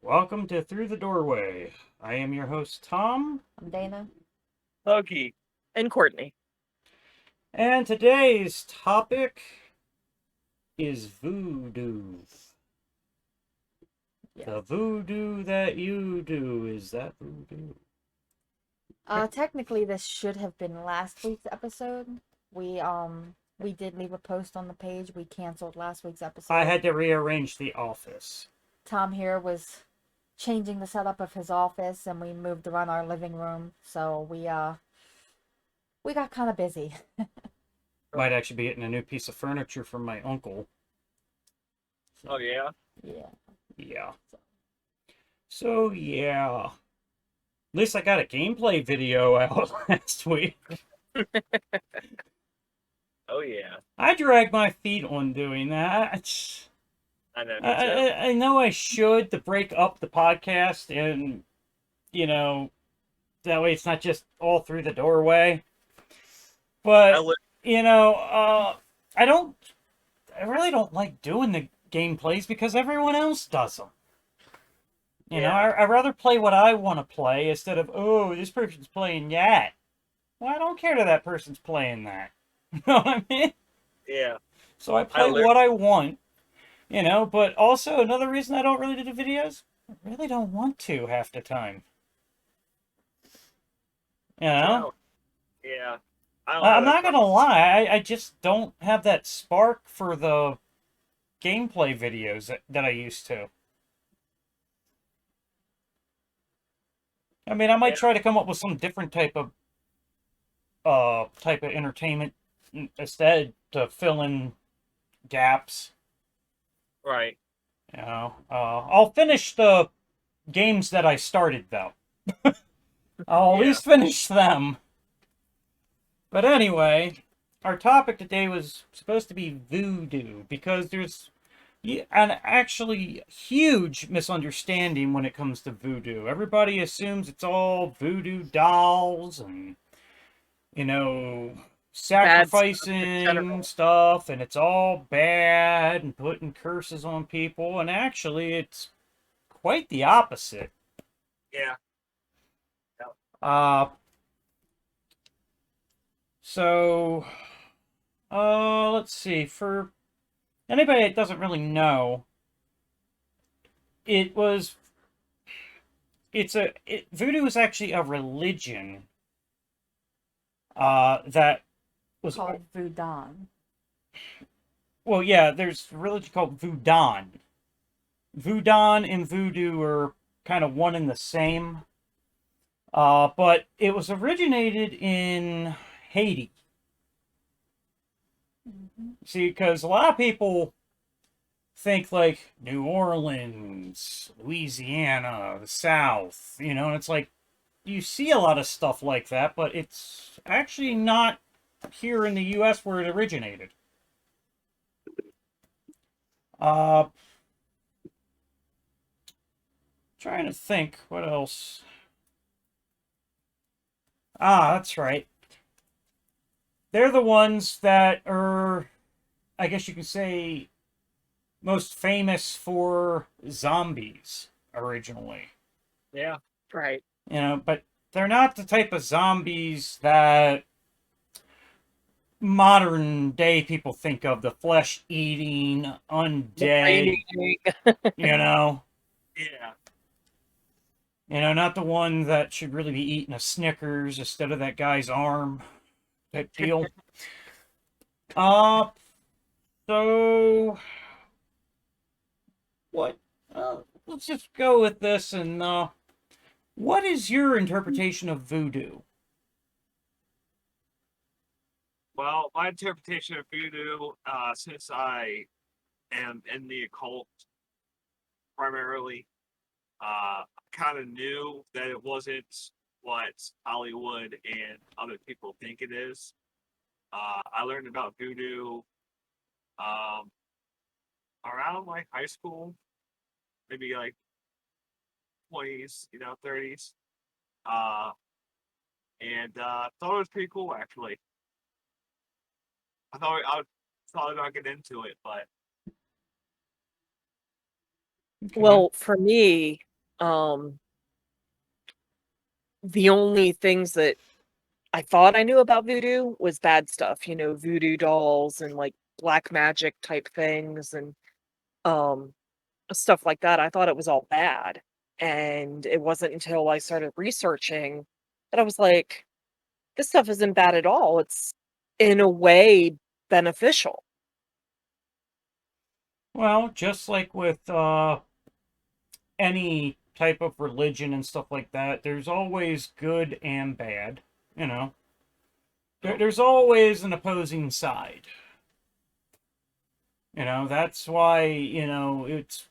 Welcome to Through the Doorway. I am your host, Tom, I'm Dana. Loki, and Courtney. and today's topic is voodoo. Yes. The voodoo that you do, is that voodoo? Technically, this should have been last week's episode. We did leave a post on the page. We canceled last week's episode. I had to rearrange the office. Tom here was changing the setup of his office, and we moved around our living room, so we got kind of busy. Might actually be getting a new piece of furniture from my uncle. Oh, yeah? Yeah. Yeah. So, yeah. At least I got a gameplay video out last week. Oh, yeah. I dragged my feet on doing that. I know, me too. I know I should to break up the podcast and, that way it's not just all through the doorway. But, I really don't like doing the gameplays because everyone else does them. I'd rather play what I want to play instead of, oh, this person's playing that. Well, I don't care that that person's playing that. You know what I mean? Yeah. So I play what I want. But also another reason I don't really do the videos, I really don't want to half the time. Yeah. I'm not gonna lie, I just don't have that spark for the gameplay videos that I used to. I mean, I might try to come up with some different type of entertainment instead to fill in gaps. Right. I'll finish the games that I started though. I'll at least finish them. But anyway, our topic today was supposed to be voodoo because there's an actually huge misunderstanding when it comes to voodoo. Everybody assumes it's all voodoo dolls and, sacrificing stuff, and it's all bad and putting curses on people, and actually it's quite the opposite. Yeah. So, let's see. For anybody that doesn't really know, voodoo is actually a religion that was called Voudon. Well, yeah, there's a religion called Voudon. Voudon and voodoo are kind of one and the same. But it was originated in Haiti. Mm-hmm. See, because a lot of people think like New Orleans, Louisiana, the South, and it's like you see a lot of stuff like that, but it's actually not here in the U.S. where it originated. Trying to think what else. That's right. They're the ones that are, I guess you could say, most famous for zombies originally. Yeah. Right. But they're not the type of zombies that modern day people think of, the flesh eating, undead, Yeah. Not the one that should really be eating a Snickers instead of that guy's arm type deal. So what? Let's just go with this. And what is your interpretation of voodoo? Well, my interpretation of voodoo, since I am in the occult primarily, kind of knew that it wasn't what Hollywood and other people think it is. I learned about voodoo around like high school, maybe like 20s, 30s. And thought it was pretty cool actually. I thought I'd get into it, but Well, for me, The only things that I thought I knew about voodoo was bad stuff, voodoo dolls and like black magic type things and um stuff like that. I thought it was all bad. And it wasn't until I started researching that I was like, this stuff isn't bad at all. It's in a way beneficial. Well, just like with any type of religion and stuff like that, there's always good and bad. You know, there's always an opposing side. That's why, it's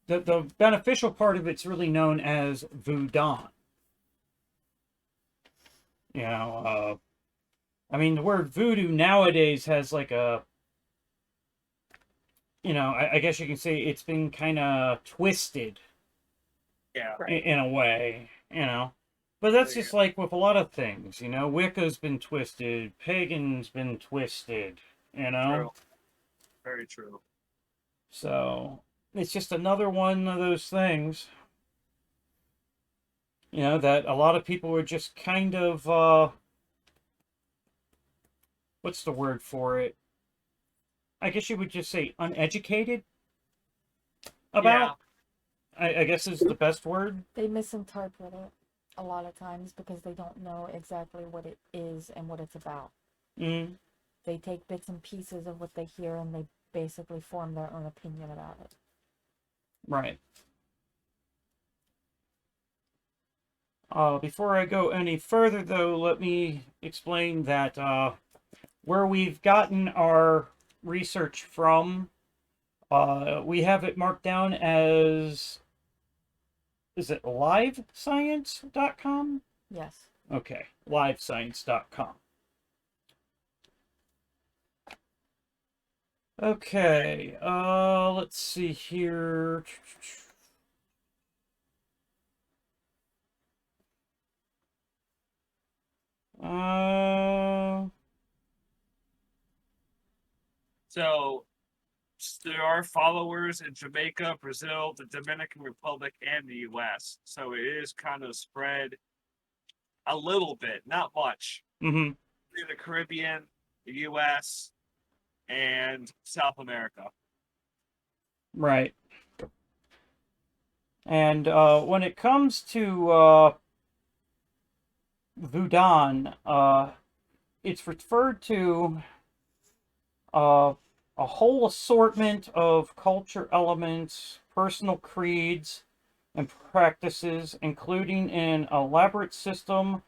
the beneficial part of it's really known as Voudon. I mean, the word voodoo nowadays has like a, I guess you can say it's been kind of twisted Yeah. in a way, But that's Yeah. just like with a lot of things, Wicca's been twisted, pagan's been twisted, True. Very true. So it's just another one of those things, that a lot of people are just kind of, what's the word for it? I guess you would just say uneducated about. I guess is the best word. They misinterpret it a lot of times because they don't know exactly what it is and what it's about. Mm. They take bits and pieces of what they hear and they basically form their own opinion about it. Right. Before I go any further, though, let me explain that where we've gotten our research from, we have it marked down as, is it livescience.com? Yes. Okay, livescience.com. Okay, let's see here. So there are followers in Jamaica, Brazil, the Dominican Republic, and the U.S. So it is kind of spread a little bit, not much. Mm-hmm. In the Caribbean, the U.S., and South America. Right. And when it comes to Voudon, it's referred to a whole assortment of culture elements, personal creeds, and practices, including an elaborate system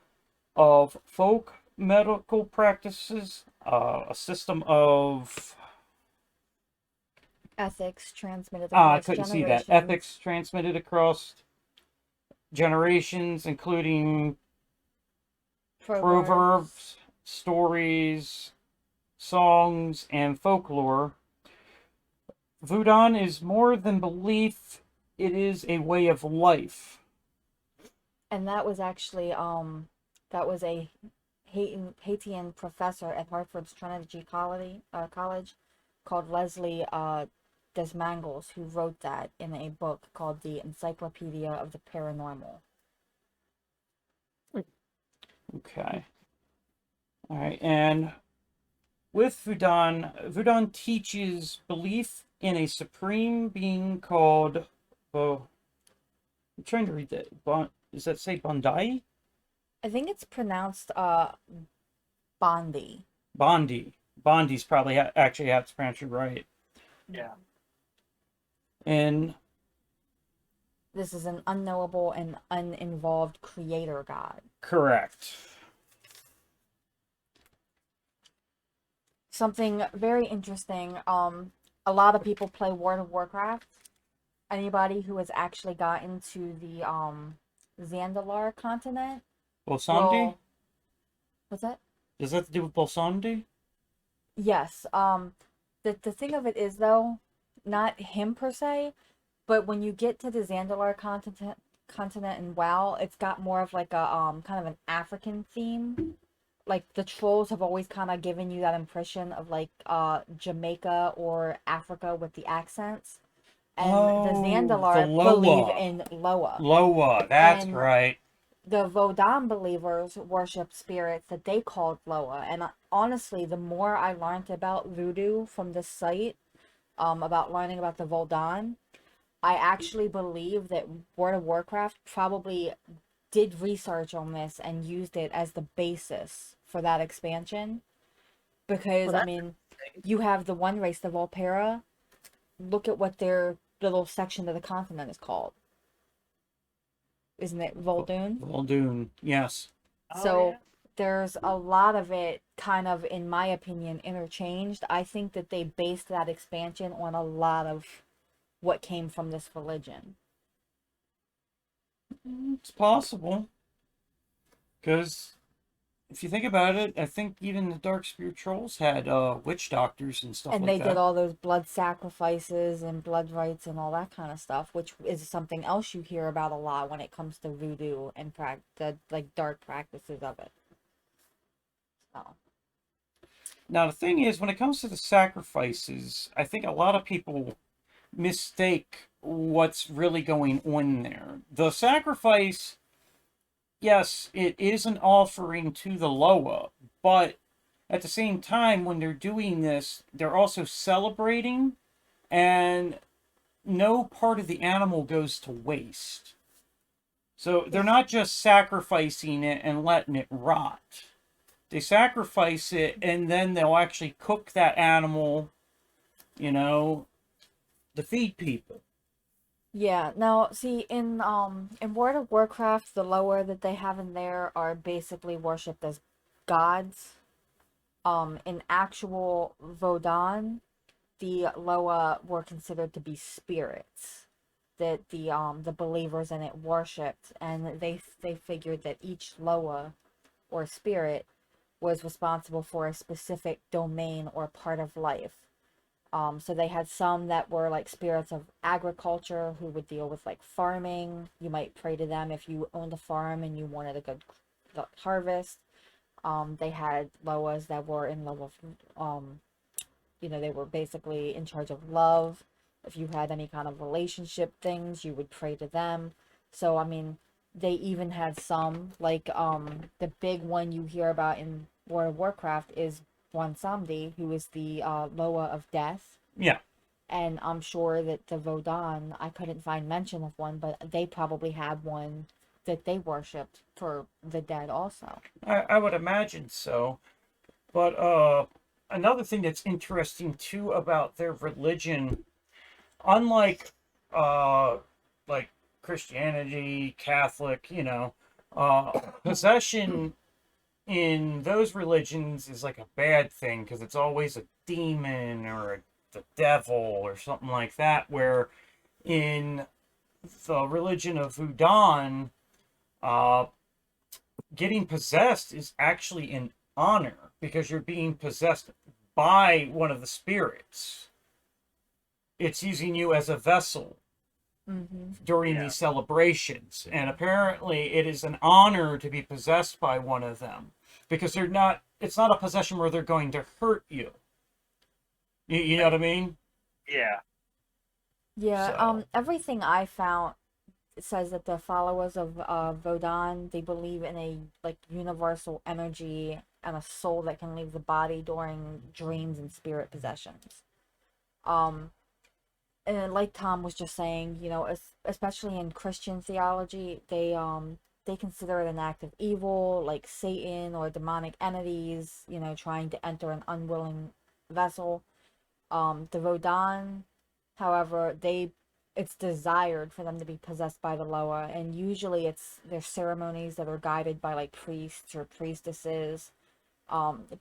of folk medical practices, a system of Ethics transmitted I across couldn't see that. generations. Ethics transmitted across generations, including proverbs, stories, songs, and folklore. Voudon is more than belief, it is a way of life. And that was actually that was a Haitian professor at Hartford's Trinity College called Leslie Desmangles who wrote that in a book called The Encyclopedia of the Paranormal. Okay. All right, and with Voudon teaches belief in a supreme being called, I'm trying to read that. Does that say Bondi? I think it's pronounced Bondi. Bondi. Bondi's probably actually have to pronounce it right. Yeah. And this is an unknowable and uninvolved creator god. correct. Something very interesting. A lot of people play World of Warcraft. Anybody who has actually gotten to the Zandalar continent. Bolsandi? What's that? Does that have to do with Bolsandi? Yes. The thing of it is though, not him per se, but when you get to the Zandalar continent in WoW, it's got more of like a kind of an African theme. Like the trolls have always kind of given you that impression of like Jamaica or Africa with the accents. and the Oh, the Zandalar believe Loa. in Loa. Loa, that's And right. the Vodan believers worship spirits that they called Loa. And honestly, the more I learned about voodoo from this site, about learning about the Vodan, I actually believe that World of Warcraft probably did research on this and used it as the basis for that expansion. Because, Well, I that's mean, interesting. you have the one race, the Volpera. Look at what their little section of the continent is called. Isn't it Voldoon? Voldoon, yes. Oh So yeah. there's a lot of it kind of, in my opinion, interchanged. I think that they based that expansion on a lot of what came from this religion. It's possible. Because if you think about it, I think even the Dark Spear Trolls had witch doctors and stuff And like they did that. all those blood sacrifices and blood rites and all that kind of stuff, which is something else you hear about a lot when it comes to voodoo and the like dark practices of it. So Now, the thing is, when it comes to the sacrifices, I think a lot of people mistake what's really going on there. The sacrifice, yes, it is an offering to the Loa, but at the same time, when they're doing this, they're also celebrating, and no part of the animal goes to waste. So they're not just sacrificing it and letting it rot. They sacrifice it, and then they'll actually cook that animal, you know, to feed people. yeah, now see in World of Warcraft, the lower that they have in there are basically worshipped as gods. In actual Vodan, the Loa were considered to be spirits that the believers in it worshipped, and they figured that each Loa or spirit was responsible for a specific domain or part of life. So they had some that were like spirits of agriculture who would deal with like farming. You might pray to them if you owned a farm and you wanted a good harvest. They had Loas that were in love with, they were basically in charge of love. If you had any kind of relationship things, you would pray to them. So, I mean, they even had some, like, the big one you hear about in World of Warcraft is Juan Samdi, who is the Loa of Death. Yeah, And I'm sure that the Vodan, I couldn't find mention of one, but they probably had one that they worshipped for the dead also. I would imagine so. But another thing that's interesting too about their religion, unlike uh, like Christianity, Catholic, possession in those religions is like a bad thing because it's always a demon or the devil or something like that. Where in the religion of Voudon, uh, getting possessed is actually an honor because you're being possessed by one of the spirits. It's using you as a vessel Mm-hmm. during Yeah. these celebrations. And apparently it is an honor to be possessed by one of them because it's not a possession where they're going to hurt you. You know what I mean? Yeah. Yeah, So, everything I found says that the followers of Vodan, they believe in a like universal energy and a soul that can leave the body during dreams and spirit possessions. Um, and like Tom was just saying, especially in Christian theology, they consider it an act of evil, like Satan or demonic entities, trying to enter an unwilling vessel. The Vodan, however, it's desired for them to be possessed by the Loa, and usually there's ceremonies that are guided by like priests or priestesses.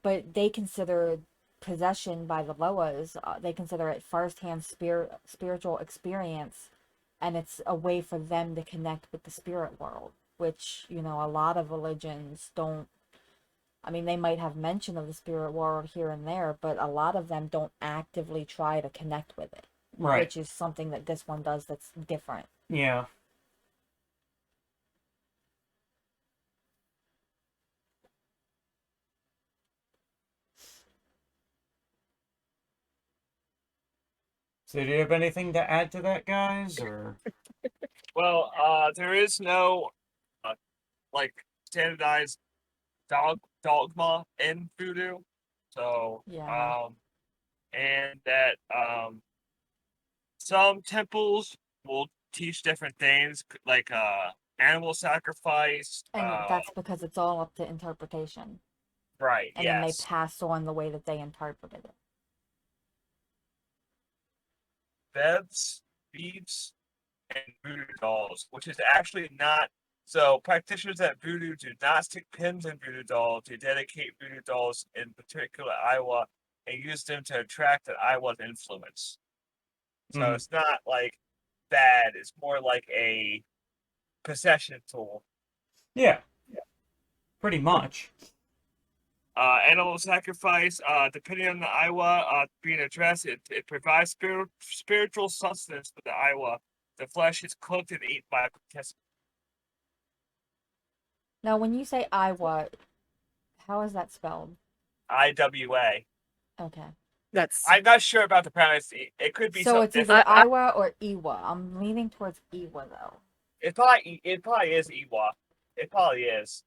But they consider possession by the Loas, they consider it firsthand spiritual experience, and it's a way for them to connect with the spirit world, which a lot of religions don't. I mean, they might have mention of the spirit world here and there, but a lot of them don't actively try to connect with it, right. which is something that this one does that's different. Yeah. So, do you have anything to add to that, guys? Or Well, there is no uh, like standardized dogma in voodoo. So, Yeah. and that some temples will teach different things, like animal sacrifice. And that's because it's all up to interpretation. Right, And then they yes. pass on the way that they interpreted it. Beds, beads, and voodoo dolls, which is actually not. So practitioners at voodoo do not stick pins in voodoo dolls to dedicate voodoo dolls in particular Iowa and use them to attract an Iowa's influence. So Mhm. it's not like bad. It's more like a possession tool. yeah, pretty much. Animal sacrifice, depending on the Iowa being addressed, it provides spiritual sustenance for the Iowa. The flesh is cooked and eaten by participants. Now, when you say Iowa, how is that spelled? IWA. Okay. That's I'm not sure about the pronunciation. It could be So something it's either different. Iowa or Iwa. I'm leaning towards Iwa though. It probably is Ewa. It probably is.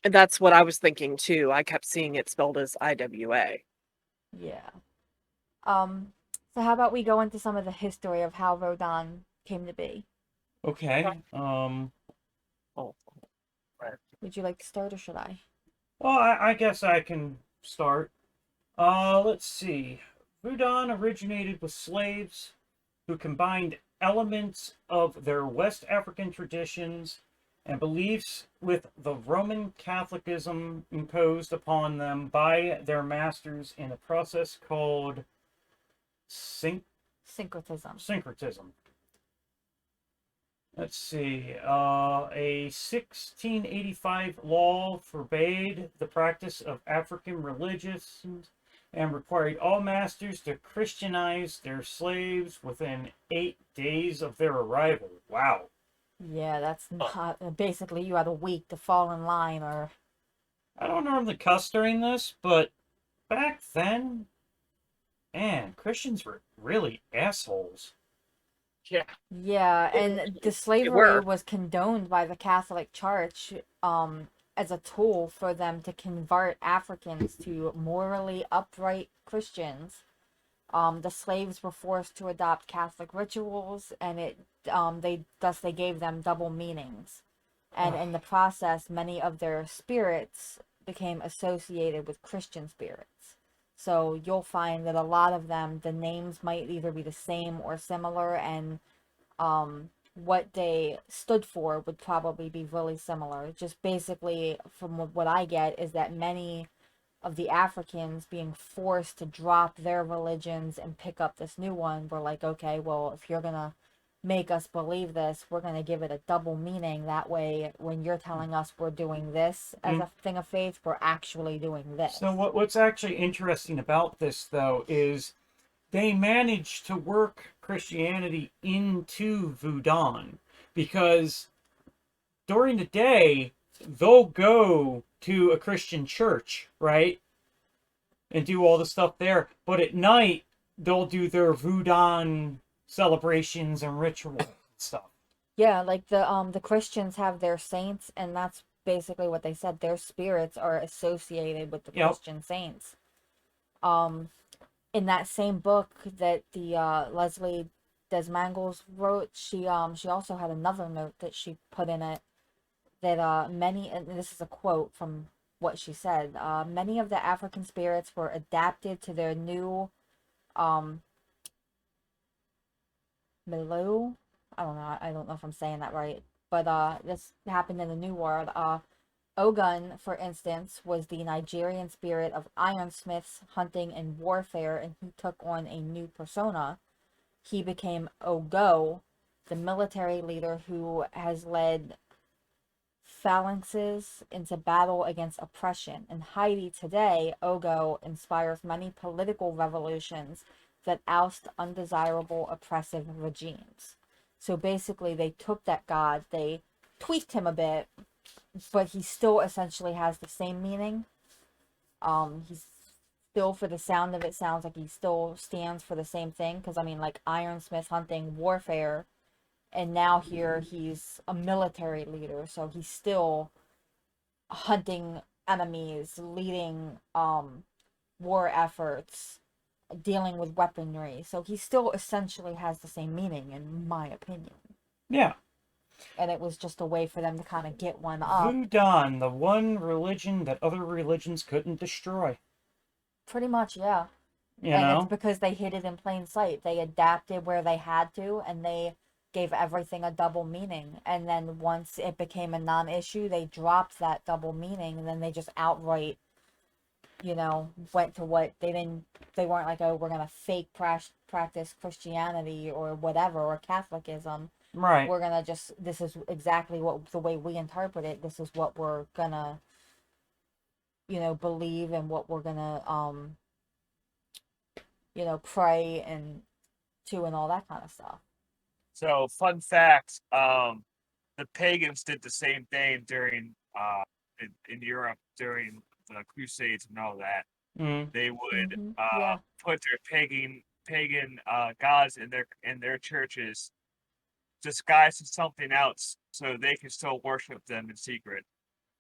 that's what I was thinking too. I kept seeing it spelled as IWA. Yeah. Um, so how about we go into some of the history of how Voudon came to be? Okay. Oh, right. Would you like to start or should I? Well, I guess I can start. Let's see. Voudon originated with slaves who combined elements of their West African traditions and beliefs with the Roman Catholicism imposed upon them by their masters in a process called Syncretism. syncretism. Let's see. A 1685 law forbade the practice of African religions and required all masters to Christianize their slaves within 8 days of their arrival. Wow. Yeah, that's not basically you had a week to fall in line or I don't normally cuss during this, but back then, man, Christians were really assholes. Yeah. yeah, and the They slavery were. was condoned by the Catholic Church as a tool for them to convert Africans to morally upright Christians. The slaves were forced to adopt Catholic rituals, and they gave them double meanings, and in the process, many of their spirits became associated with Christian spirits. So you'll find that a lot of them, the names might either be the same or similar, and what they stood for would probably be really similar. Just basically, from what I get, is that many of the Africans being forced to drop their religions and pick up this new one were like, okay, well, if you're gonna make us believe this, we're gonna give it a double meaning. That way, when you're telling us we're doing this as a thing of faith, we're actually doing this. So what's actually interesting about this, though, is they managed to work Christianity into Voudon because during the day they'll go to a Christian church, right, and do all the stuff there, but at night they'll do their Voudon celebrations and rituals and stuff. Yeah, like the Christians have their saints, and that's basically what they said. Their spirits are associated with the Yep. Christian saints. In that same book that the Leslie Desmangles wrote, she also had another note that she put in it that many, and this is a quote from what she said, many of the African spirits were adapted to their new milieu. I don't know if I'm saying that right, but this happened in the New World. Ogun, for instance, was the Nigerian spirit of ironsmiths, hunting, and warfare, and he took on a new persona. He became Ogo, the military leader who has led phalanxes into battle against oppression. In Haiti today, Ogo inspires many political revolutions that oust undesirable oppressive regimes. So basically, they took that god, they tweaked him a bit, but he still essentially has the same meaning. He's still, for the sound of it, sounds like he still stands for the same thing. Because I mean, like Ironsmith hunting warfare, and now here he's a military leader, so he's still hunting enemies, leading war efforts, dealing with weaponry. So he still essentially has the same meaning, in my opinion. Yeah. And it was just a way for them to kind of get one up. Voudon, the one religion that other religions couldn't destroy. Pretty much, yeah. You And know? it's because they hid it in plain sight. They adapted where they had to, and they gave everything a double meaning. And then once it became a non-issue, they dropped that double meaning, and then they just outright, went to what they didn't. They weren't like, oh, we're gonna fake practice Christianity or whatever, or Catholicism. Right. We're gonna just, this is exactly what, the way we interpret it, this is what we're gonna, believe, and what we're gonna pray and to, and all that kind of stuff. So, fun fact: the pagans did the same thing during in Europe during the Crusades and all that. Mm. They would Yeah. put their pagan gods in their churches, disguised as something else, so they can still worship them in secret.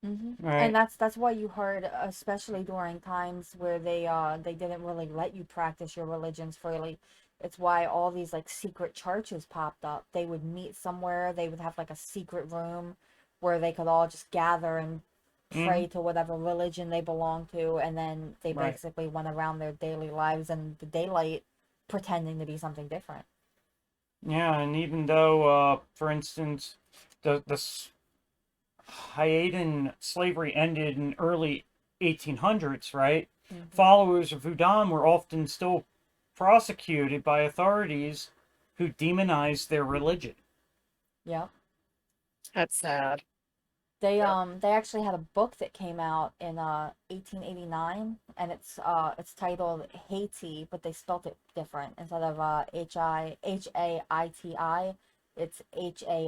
Right. And that's why you heard, especially during times where they didn't really let you practice your religions freely. It's why all these like secret churches popped up. They would meet somewhere. They would have like a secret room where they could all just gather and pray to whatever religion they belong to, and then they Right. basically went around their daily lives in the daylight pretending to be something different. Yeah, and even though, for instance, the Haitian slavery ended in early 1800s, right? Followers of Voudon were often still prosecuted by authorities who demonized their religion. Yep. That's sad. They actually had a book that came out in 1889, and it's titled Haiti, but they spelt it different. Instead of Haiti, it's Hayti.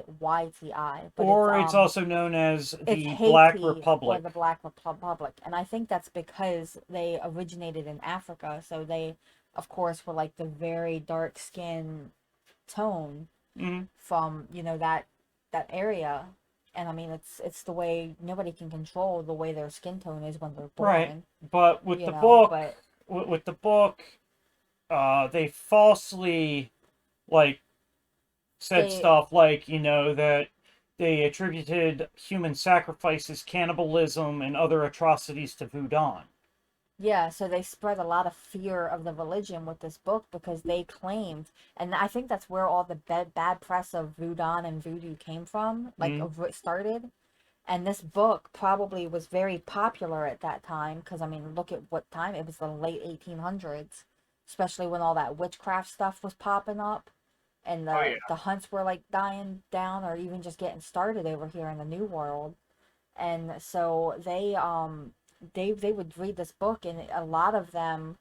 But Or it's also known as it's the Haiti, Black or Republic. the Black Republic, and I think that's because they originated in Africa, so they, of course, were like the very dark skin tone from that area. And I mean, it's the way nobody can control the way their skin tone is when they're born. Right, but with the but book, with the book, they falsely said stuff like that they attributed human sacrifices, cannibalism, and other atrocities to Voudon. yeah, so they spread a lot of fear of the religion with this book because they claimed, and I think that's where all the bad press of Voudon and Voodoo came from, started. And this book probably was very popular at that time because, I mean, look at what time. It was the late 1800s, especially when all that witchcraft stuff was popping up, and the hunts were like dying down or even just getting started over here in the New World. And so they would read this book, and a lot of them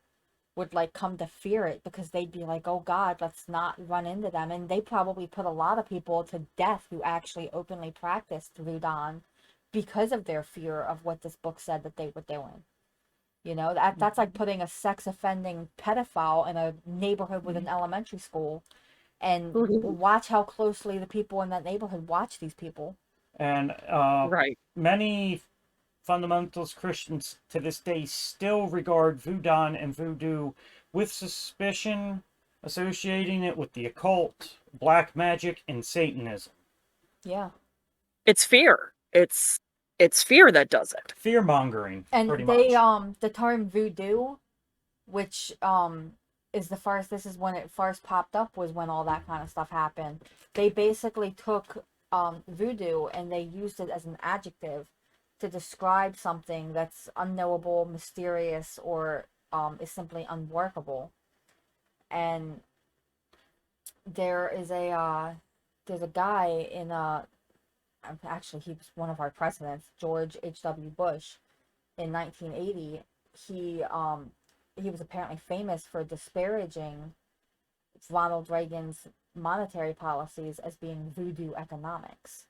would like come to fear it because they'd be like, oh God, let's not run into them. And they probably put a lot of people to death who actually openly practiced Voudon because of their fear of what this book said that they were doing. That's like putting a sex offending pedophile in a neighborhood with an elementary school, and watch how closely the people in that neighborhood watch these people. And Right. many fundamentalist Christians to this day still regard Voudon and Voodoo with suspicion, associating it with the occult, black magic, and Satanism. Yeah. It's fear. It's fear that does it. Fear mongering, And pretty they much. the term voodoo, which is the first, this is when it first popped up, was when all that kind of stuff happened. They basically took voodoo and they used it as an adjective to describe something that's unknowable, mysterious, or is simply unworkable. And there's a guy in actually he was one of our presidents, George H.W. Bush, in 1980. He was apparently famous for disparaging Ronald Reagan's monetary policies as being voodoo economics.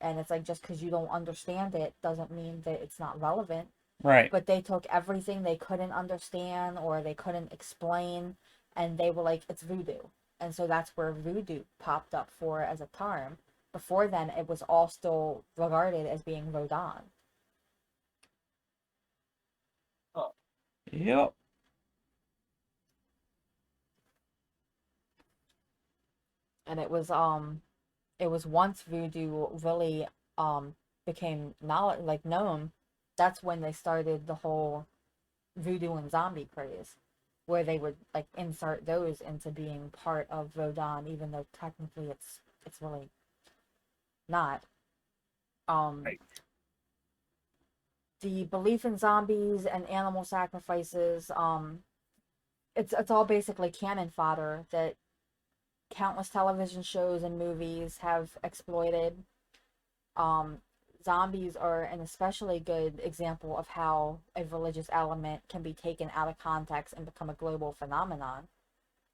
And it's like, just because you don't understand it doesn't mean that it's not relevant. Right. but they took everything they couldn't understand or they couldn't explain, and they were like, it's voodoo. And so that's where voodoo popped up for as a term. Before then, it was all still regarded as being Voudon. Yep. And it was once voodoo really became known. That's when they started the whole voodoo and zombie craze, where they would like insert those into being part of Voudon, even though technically it's really not. Um, Right. the belief in zombies and animal sacrifices, it's all basically cannon fodder that countless television shows and movies have exploited. Um, Zombies are an especially good example of how a religious element can be taken out of context and become a global phenomenon.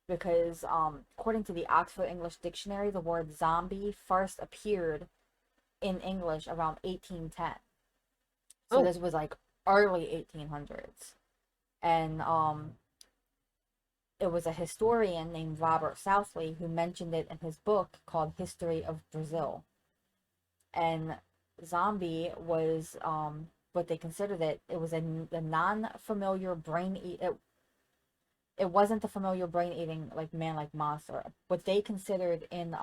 Because, according to the Oxford English Dictionary, the word zombie first appeared in English around 1810. So Oh, this was like early 1800s. And it was a historian named Robert Southley who mentioned it in his book called History of Brazil. And zombie was what they considered it. It was a non-familiar it wasn't the familiar brain eating like man like monster. What they considered in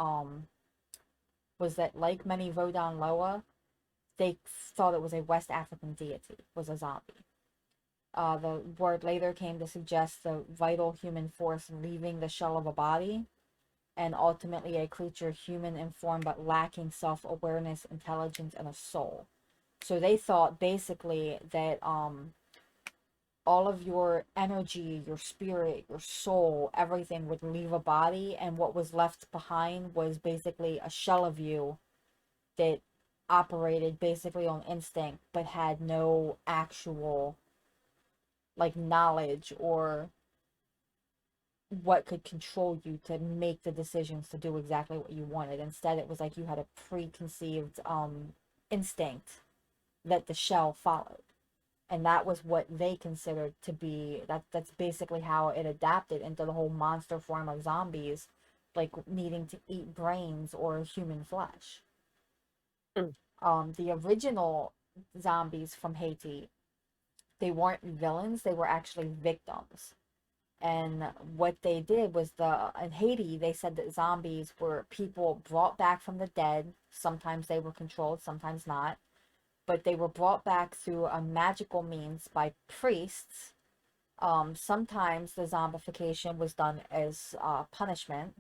was that like many Vodan Loa, they thought it was a West African deity, was a zombie. The word later came to suggest the vital human force leaving the shell of a body, and ultimately a creature human in form but lacking self-awareness, intelligence, and a soul. So they thought basically that all of your energy, your spirit, your soul, everything would leave a body, and what was left behind was basically a shell of you that operated basically on instinct but had no actual like knowledge or what could control you to make the decisions to do exactly what you wanted. Instead, it was like you had a preconceived instinct that the shell followed. And that was what they considered to be that's basically how it adapted into the whole monster form of zombies, like needing to eat brains or human flesh. mm, The original zombies from Haiti, they weren't villains, they were actually victims. And what they did was in Haiti, they said that zombies were people brought back from the dead. Sometimes they were controlled, sometimes not. But they were brought back through a magical means by priests. Sometimes the zombification was done as punishment.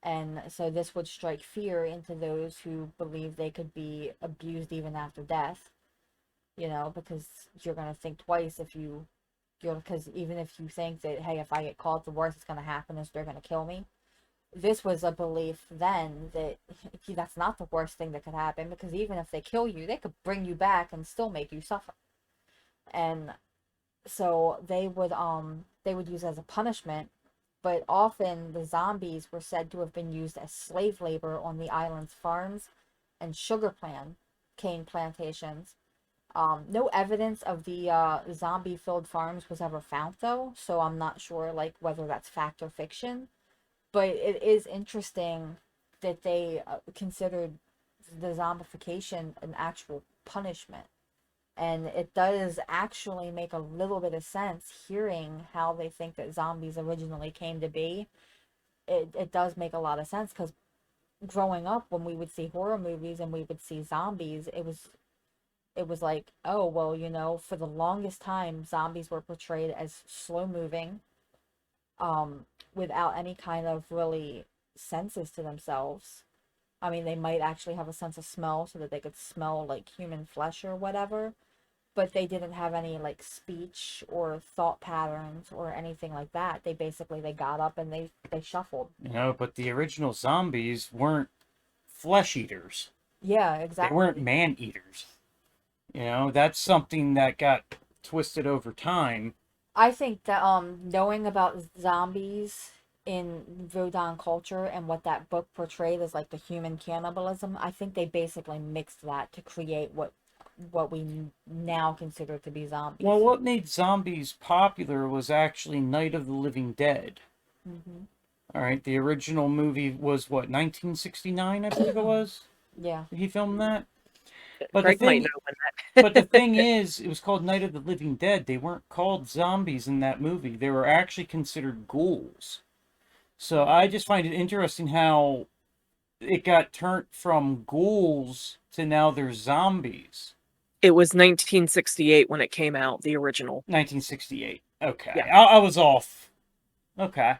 And so this would strike fear into those who believe they could be abused even after death, because you're going to think twice if because even if you think that, hey, if I get called, the worst that's going to happen is they're going to kill me. This was a belief then that that's not the worst thing that could happen, because even if they kill you, they could bring you back and still make you suffer. And so they would use it as a punishment, but often the zombies were said to have been used as slave labor on the island's farms and cane plantations. No evidence of the zombie-filled farms was ever found, though, so I'm not sure like whether that's fact or fiction. But it is interesting that they considered the zombification an actual punishment. And it does actually make a little bit of sense hearing how they think that zombies originally came to be. It does make a lot of sense, because growing up, when we would see horror movies and we would see zombies, it was like, oh, well, for the longest time, zombies were portrayed as slow moving, without any kind of really senses to themselves. I mean, they might actually have a sense of smell so that they could smell like human flesh or whatever, but they didn't have any like speech or thought patterns or anything like that. They got up and they shuffled. But the original zombies weren't flesh eaters. Yeah, They weren't exactly. man eaters. That's something that got twisted over time. I think that knowing about zombies in Vodan culture and what that book portrayed as like the human cannibalism, I think they basically mixed that to create what what we now consider to be zombies. Well, what made zombies popular was actually Night of the Living Dead. Hmm. All right, the original movie was what, 1969, I believe it was. Yeah. He filmed that. But the Greg might thing, know when but the that. thing is, it was called Night of the Living Dead. They weren't called zombies in that movie. They were actually considered ghouls. So I just find it interesting how it got turned from ghouls to now they're zombies. It was 1968 when it came out, the original. 1968. Okay, Yeah. I was off. Okay.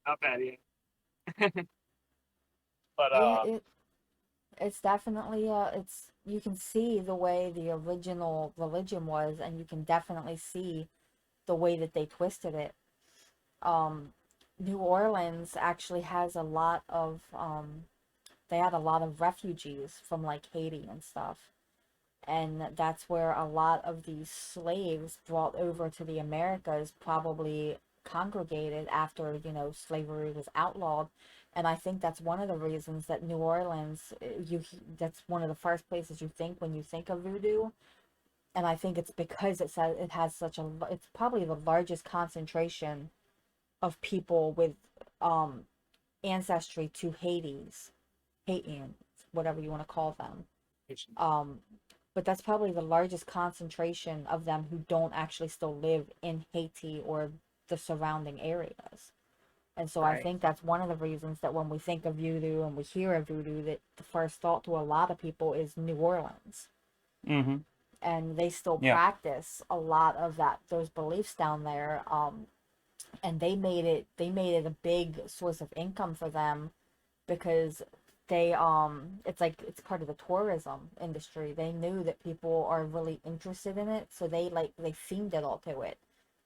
Not bad, yeah. But Yeah, it's definitely it's, you can see the way the original religion was, and you can definitely see the way that they twisted it. Um, New Orleans actually has a lot of they had a lot of refugees from like Haiti and stuff. And that's where a lot of these slaves brought over to the Americas probably congregated after, slavery was outlawed. And I think that's one of the reasons that New Orleans, that's one of the first places you think when you think of voodoo. And I think it's because it has such a, it's probably the largest concentration of people with um ancestry to Haitians, whatever you want to call them. Um, but that's probably the largest concentration of them who don't actually still live in Haiti or the surrounding areas. And so I Right. think that's one of the reasons that when we think of voodoo and we hear of voodoo, that the first thought to a lot of people is New Orleans. Mm-hmm. And they still Yeah. practice a lot of those beliefs down there. And they made it a big source of income for them, because it's part of the tourism industry. They knew that people are really interested in it, so they themed it all to it.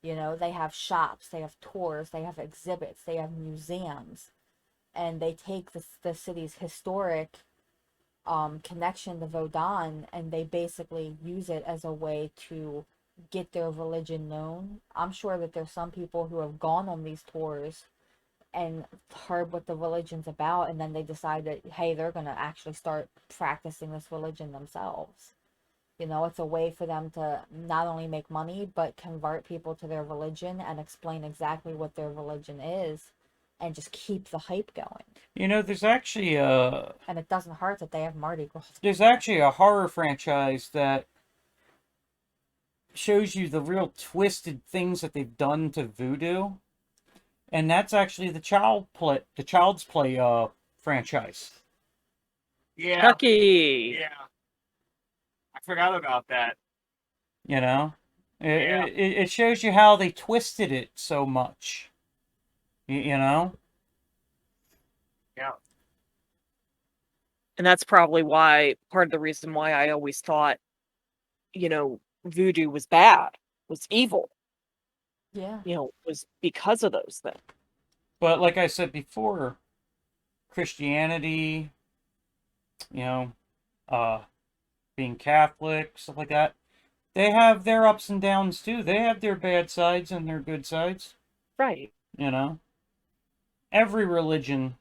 They have shops, they have tours, they have exhibits, they have museums, and they take the city's historic connection to Voudon, and they basically use it as a way to get their religion known. I'm sure that there's some people who have gone on these tours and heard what the religion's about, and then they decide that, hey, they're going to actually start practicing this religion themselves. It's a way for them to not only make money but convert people to their religion and explain exactly what their religion is, and just keep the hype going. There's actually a And it doesn't hurt that they have Mardi Gras. horror franchise that shows you the real twisted things that they've done to voodoo, and that's actually the Child's Play franchise. yeah, Chucky. yeah. I forgot about that. You know, Yeah. it shows you how they twisted it so much. You know. Yeah. And that's probably part of the reason why I always thought, voodoo was bad, was evil, Yeah. was because of those things. But like I said before, Christianity, you know, uh, being Catholic, stuff like that, they have their ups and downs too. They have their bad sides and their good sides. Right. You know, every religion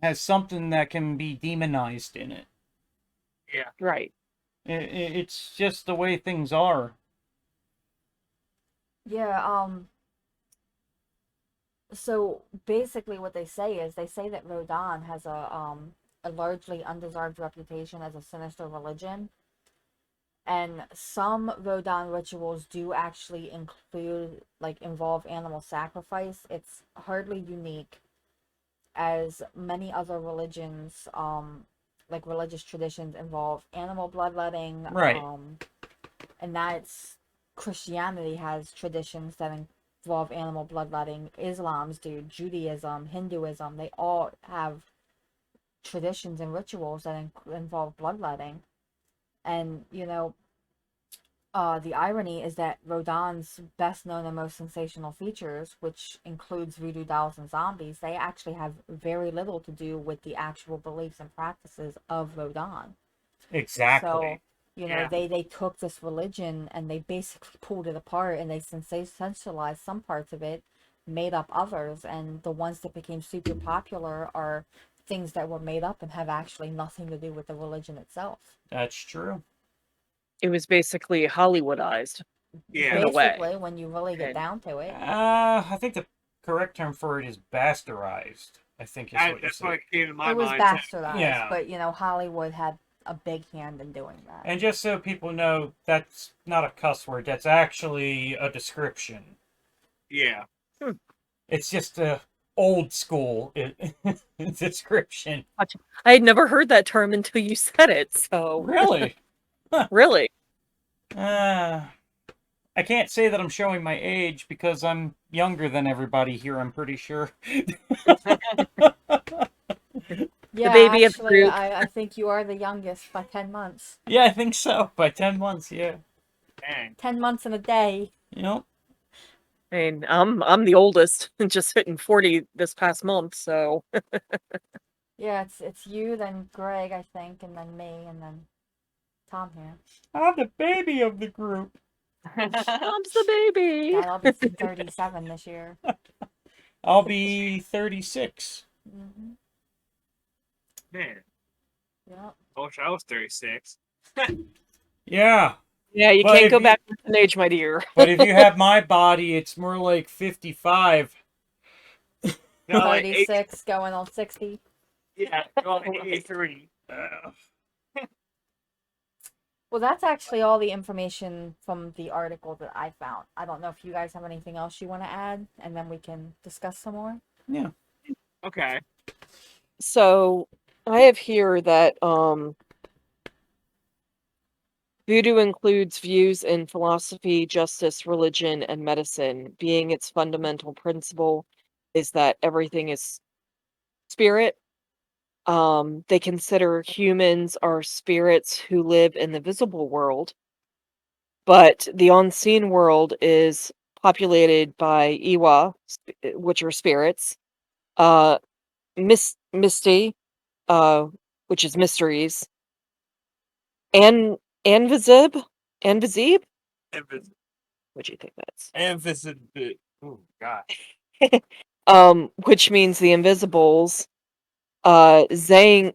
has something that can be demonized in it. Yeah. Right. It's just the way things are. Yeah, so basically what they say is they say that Voudon has a largely undeserved reputation as a sinister religion. And some Voudon rituals do actually involve animal sacrifice. It's hardly unique, as many other religions, like religious traditions, involve animal bloodletting. Right. And that's Christianity has traditions that involve animal bloodletting. Islam's do, Judaism, Hinduism, they all have traditions and rituals that involve bloodletting. And the irony is that Rodin's best known and most sensational features, which includes voodoo dolls and zombies, they actually have very little to do with the actual beliefs and practices of Rodin. Exactly. So, Yeah. they took this religion and they basically pulled it apart, and they sensationalized some parts of it, made up others, and the ones that became super popular are things that were made up and have actually nothing to do with the religion itself. That's true. it was basically Hollywoodized Yeah. in a way. Basically, when you really get And- down to it. I think the correct term for it is bastardized. I think is what you That's said. what came to my It was mind. bastardized, Yeah. but Hollywood had a big hand in doing that. And just so people know, that's not a cuss word. That's actually a description. Yeah. It's just a old school description. I had never heard that term until you said it. So Really? really, I can't say that I'm showing my age because I'm younger than everybody here, I'm pretty sure. Yeah, baby of the actually, group. I think you are the youngest by 10 months. Yeah, I think so. By 10 months, yeah. Dang. 10 months and a day. Yep. I mean, I'm the oldest, just hitting 40 this past month. So Yeah, it's you, then Greg, I think, and then me, and then Tom here. I'm the baby of the group. Tom's the baby. God, I'll be 37 this year. I'll be 36. Hmm. Man, Yep. I wish I was 36. Yeah. Yeah, you But can't if go you- back with an age, my dear. But if you have my body, it's more like 55. No, like 36 going on 60. yeah, going 83. Well, that's actually all the information from the article that I found. I don't know if you guys have anything else you want to add, and then we can discuss some more. Yeah. Okay. So I have here that Voodoo includes views in philosophy, justice, religion, and medicine. Being its fundamental principle is that everything is spirit. They consider humans are spirits who live in the visible world, but the unseen world is populated by Iwa, which are spirits, uh, Misty, uh, which is mysteries, and Anvizib, Anvizib. What do you think that's? Emphasis. Oh God. Which means the Invisibles, Zanji,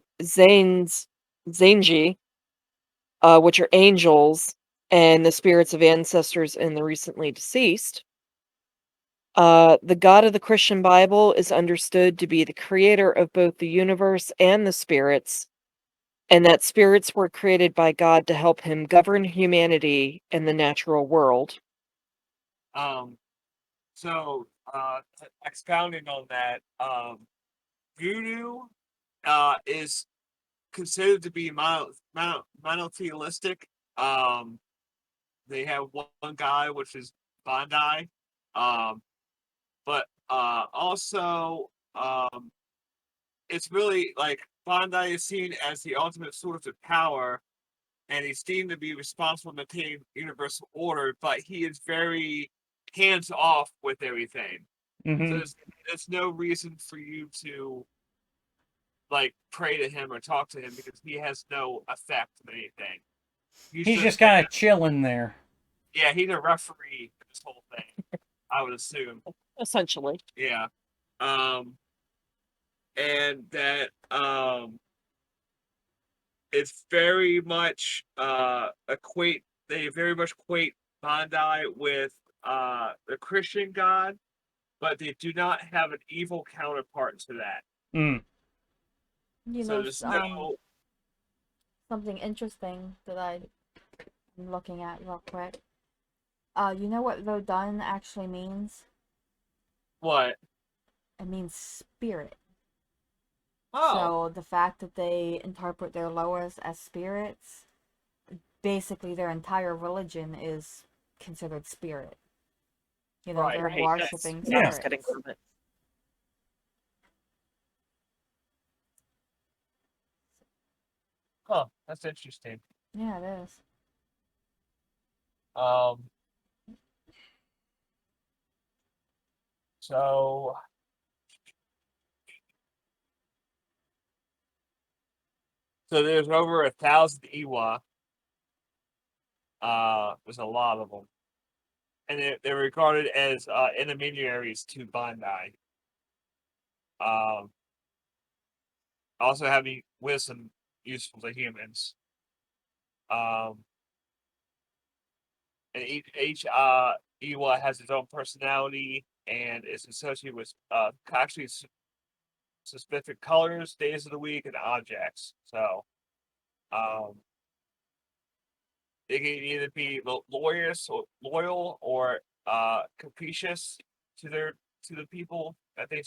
which are angels, and the spirits of ancestors and the recently deceased. The God of the Christian Bible is understood to be the creator of both the universe and the spirits, and that spirits were created by God to help him govern humanity and the natural world. So expounding on that, Voodoo is considered to be monotheistic. They have one guy, which is Bandai. But also, it's really like Bandai is seen as the ultimate source of power, and he's deemed to be responsible to maintain universal order, but he is very hands off with everything. So Mm-hmm. there's no reason for you to like pray to him or talk to him because he has no effect on anything. He's just kind of chilling there. yeah, he's a referee for this whole thing, I would assume. Essentially. Yeah. And that it's very much they very much equate Bandai with the Christian God, but they do not have an evil counterpart to that. Mm. You So know, there's no something interesting that I'm looking at real quick. You know what Voudon actually means? what? It means spirit. Oh, So the fact that they interpret their lowers as spirits, basically their entire religion is considered spirit. You know, Right, they're right, worshipping that's what I was spirits. getting from it. huh, that's interesting. Yeah, it is. Um, so there's over 1,000 Iwa. There's a lot of them, and they're regarded as intermediaries to Bandai. Also having wisdom useful to humans. Um, and each Iwa has its own personality and is associated with actually specific colors, days of the week, and objects. So, um, they can either be loyal, or capricious to the people that they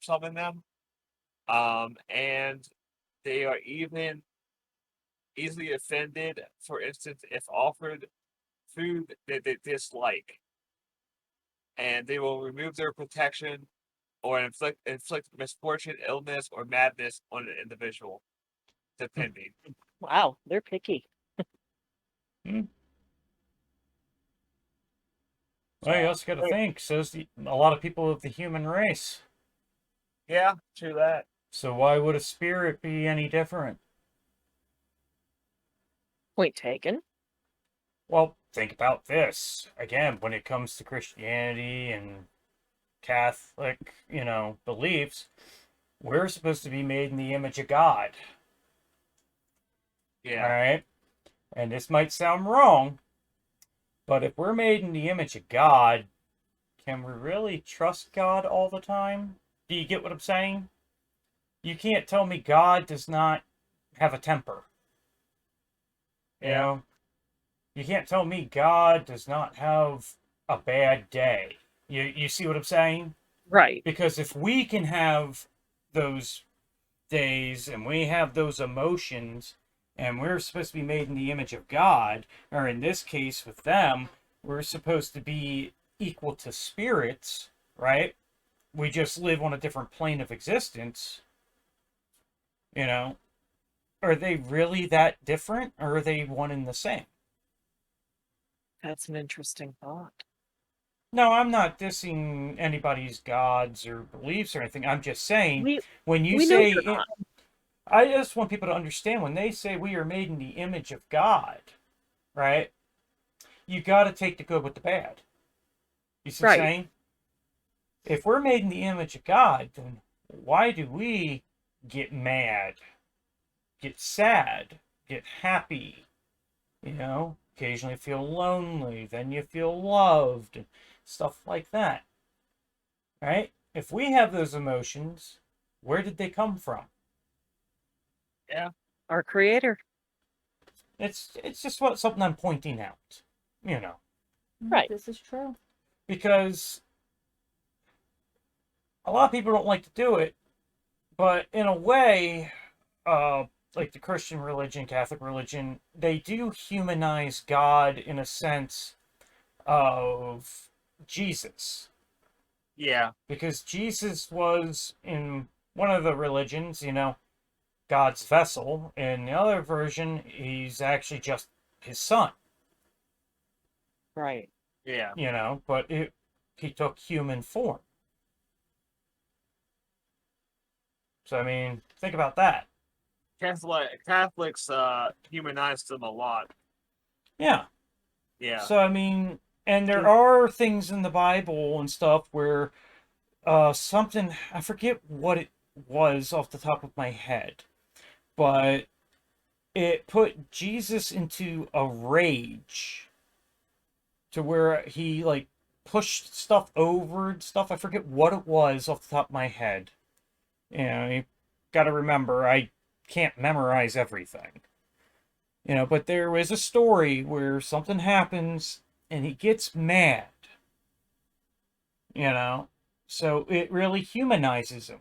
summon them. And they are even easily offended. For instance, if offered food that they dislike, and they will remove their protection or inflict misfortune, illness, or madness on an individual, depending. Wow, they're picky. Hmm. So, Well, you also got to think, a lot of people of the human race. yeah, true that. So why would a spirit be any different? Point taken. Well, think about this. Again, when it comes to Christianity and Catholic, beliefs, we're supposed to be made in the image of God. Yeah. All right? And this might sound wrong, but if we're made in the image of God, can we really trust God all the time? Do you get what I'm saying? You can't tell me God does not have a temper. You Yeah. know? You can't tell me God does not have a bad day. You see what I'm saying? Right. Because if we can have those days and we have those emotions and we're supposed to be made in the image of God, or in this case with them, we're supposed to be equal to spirits, right? We just live on a different plane of existence. Are they really that different, or are they one and the same? That's an interesting thought. No, I'm not dissing anybody's gods or beliefs or anything. I'm just saying, We when you we know say, you're not. I just want people to understand when they say we are made in the image of God, right? You got to take the good with the bad. You see what I'm Right. saying? If we're made in the image of God, then why do we get mad, get sad, get happy, occasionally feel lonely, then you feel loved, and stuff like that, right? If we have those emotions, where did they come from? Yeah. Our creator. It's just something I'm pointing out, Right. This is true. because a lot of people don't like to do it, but in a way, like the Christian religion, Catholic religion, they do humanize God in a sense of Jesus. Yeah. Because Jesus was, in one of the religions, God's vessel. In the other version, he's actually just his son, Right. Yeah. but he took human form. So, I mean, think about that. Catholics humanize them a lot. Yeah. Yeah. So, I mean, and there Dude. are things in the Bible and stuff where something, I forget what it was off the top of my head, but it put Jesus into a rage to where he like pushed stuff over and stuff. I forget what it was off the top of my head. You got to remember, I can't memorize everything. But there was a story where something happens and he gets mad. So it really humanizes him,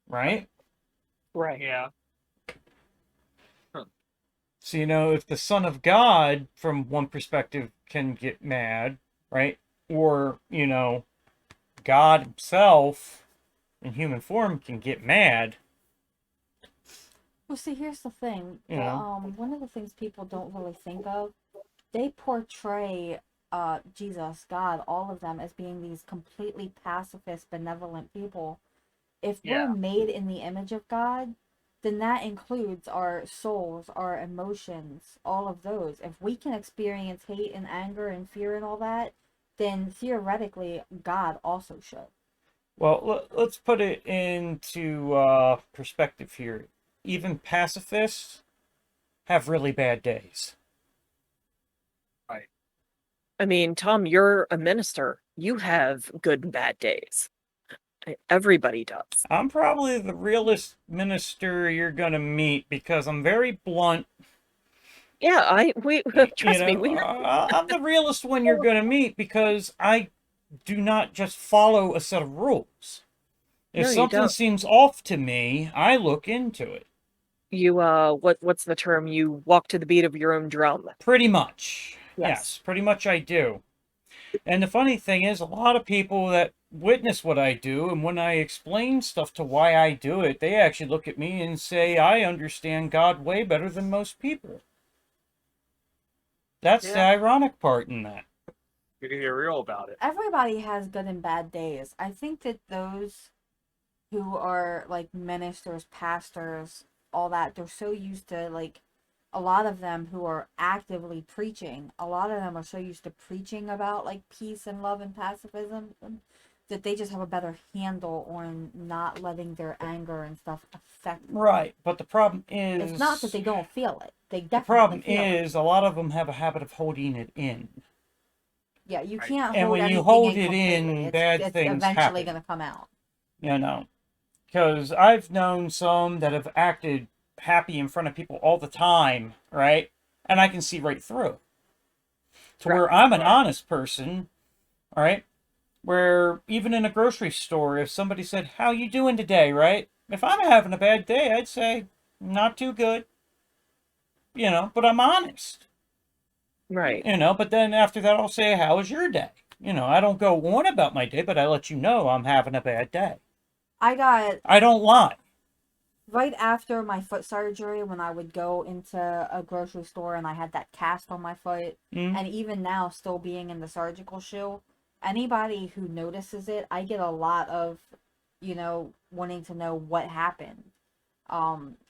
right? Right. Yeah. So, if the Son of God, from one perspective, can get mad, right? Or, God himself in human form can get mad. Well, see, here's the thing. Yeah. One of the things people don't really think of, they portray Jesus, God, all of them as being these completely pacifist, benevolent people. If we're Yeah. made in the image of God, then that includes our souls, our emotions, all of those. If we can experience hate and anger and fear and all that, then theoretically God also should. Well, let's put it into perspective here. Even pacifists have really bad days. I mean, Tom, you're a minister. You have good and bad days. Everybody does. I'm probably the realest minister you're gonna meet because I'm very blunt. Yeah, we You trust me. know, I'm the realest one you're gonna meet because I do not just follow a set of rules. If No, you something don't. seems off to me, I look into it. You what's the term? You walk to the beat of your own drum. Pretty much. Yes. Yes, pretty much I do. And the funny thing is, a lot of people that witness what I do, and when I explain stuff to why I do it, they actually look at me and say, I understand God way better than most people. That's the Yeah. ironic part in that. You can get real about it. Everybody has good and bad days. I think that those who are like ministers, pastors, all that, they're so used to like a lot of them who are actively preaching, a lot of them are so used to preaching about like peace and love and pacifism that they just have a better handle on not letting their anger and stuff affect them. Right, but the problem is... It's not that they don't feel it. They The definitely problem feel it. is, a lot of them have a habit of holding it in. Yeah, you Right. can't And hold when you anything hold in it in, completely. bad It's things eventually happen. going to come out. You know, because I've known some that have acted happy in front of people all the time, right? And I can see right through. To where I'm an Right. honest person, all right? Where even in a grocery store, if somebody said, "How you doing today?" right? If I'm having a bad day, I'd say, "Not too good." You know, but I'm honest. Right. You know, but then after that, I'll say, "How was your day?" You know, I don't go on about my day, but I let you know I'm having a bad day. I got I don't lie. right after my foot surgery when I would go into a grocery store and I had that cast on my foot, Mm? and even now still being in the surgical shoe, anybody who notices it, I get a lot of, wanting to know what happened.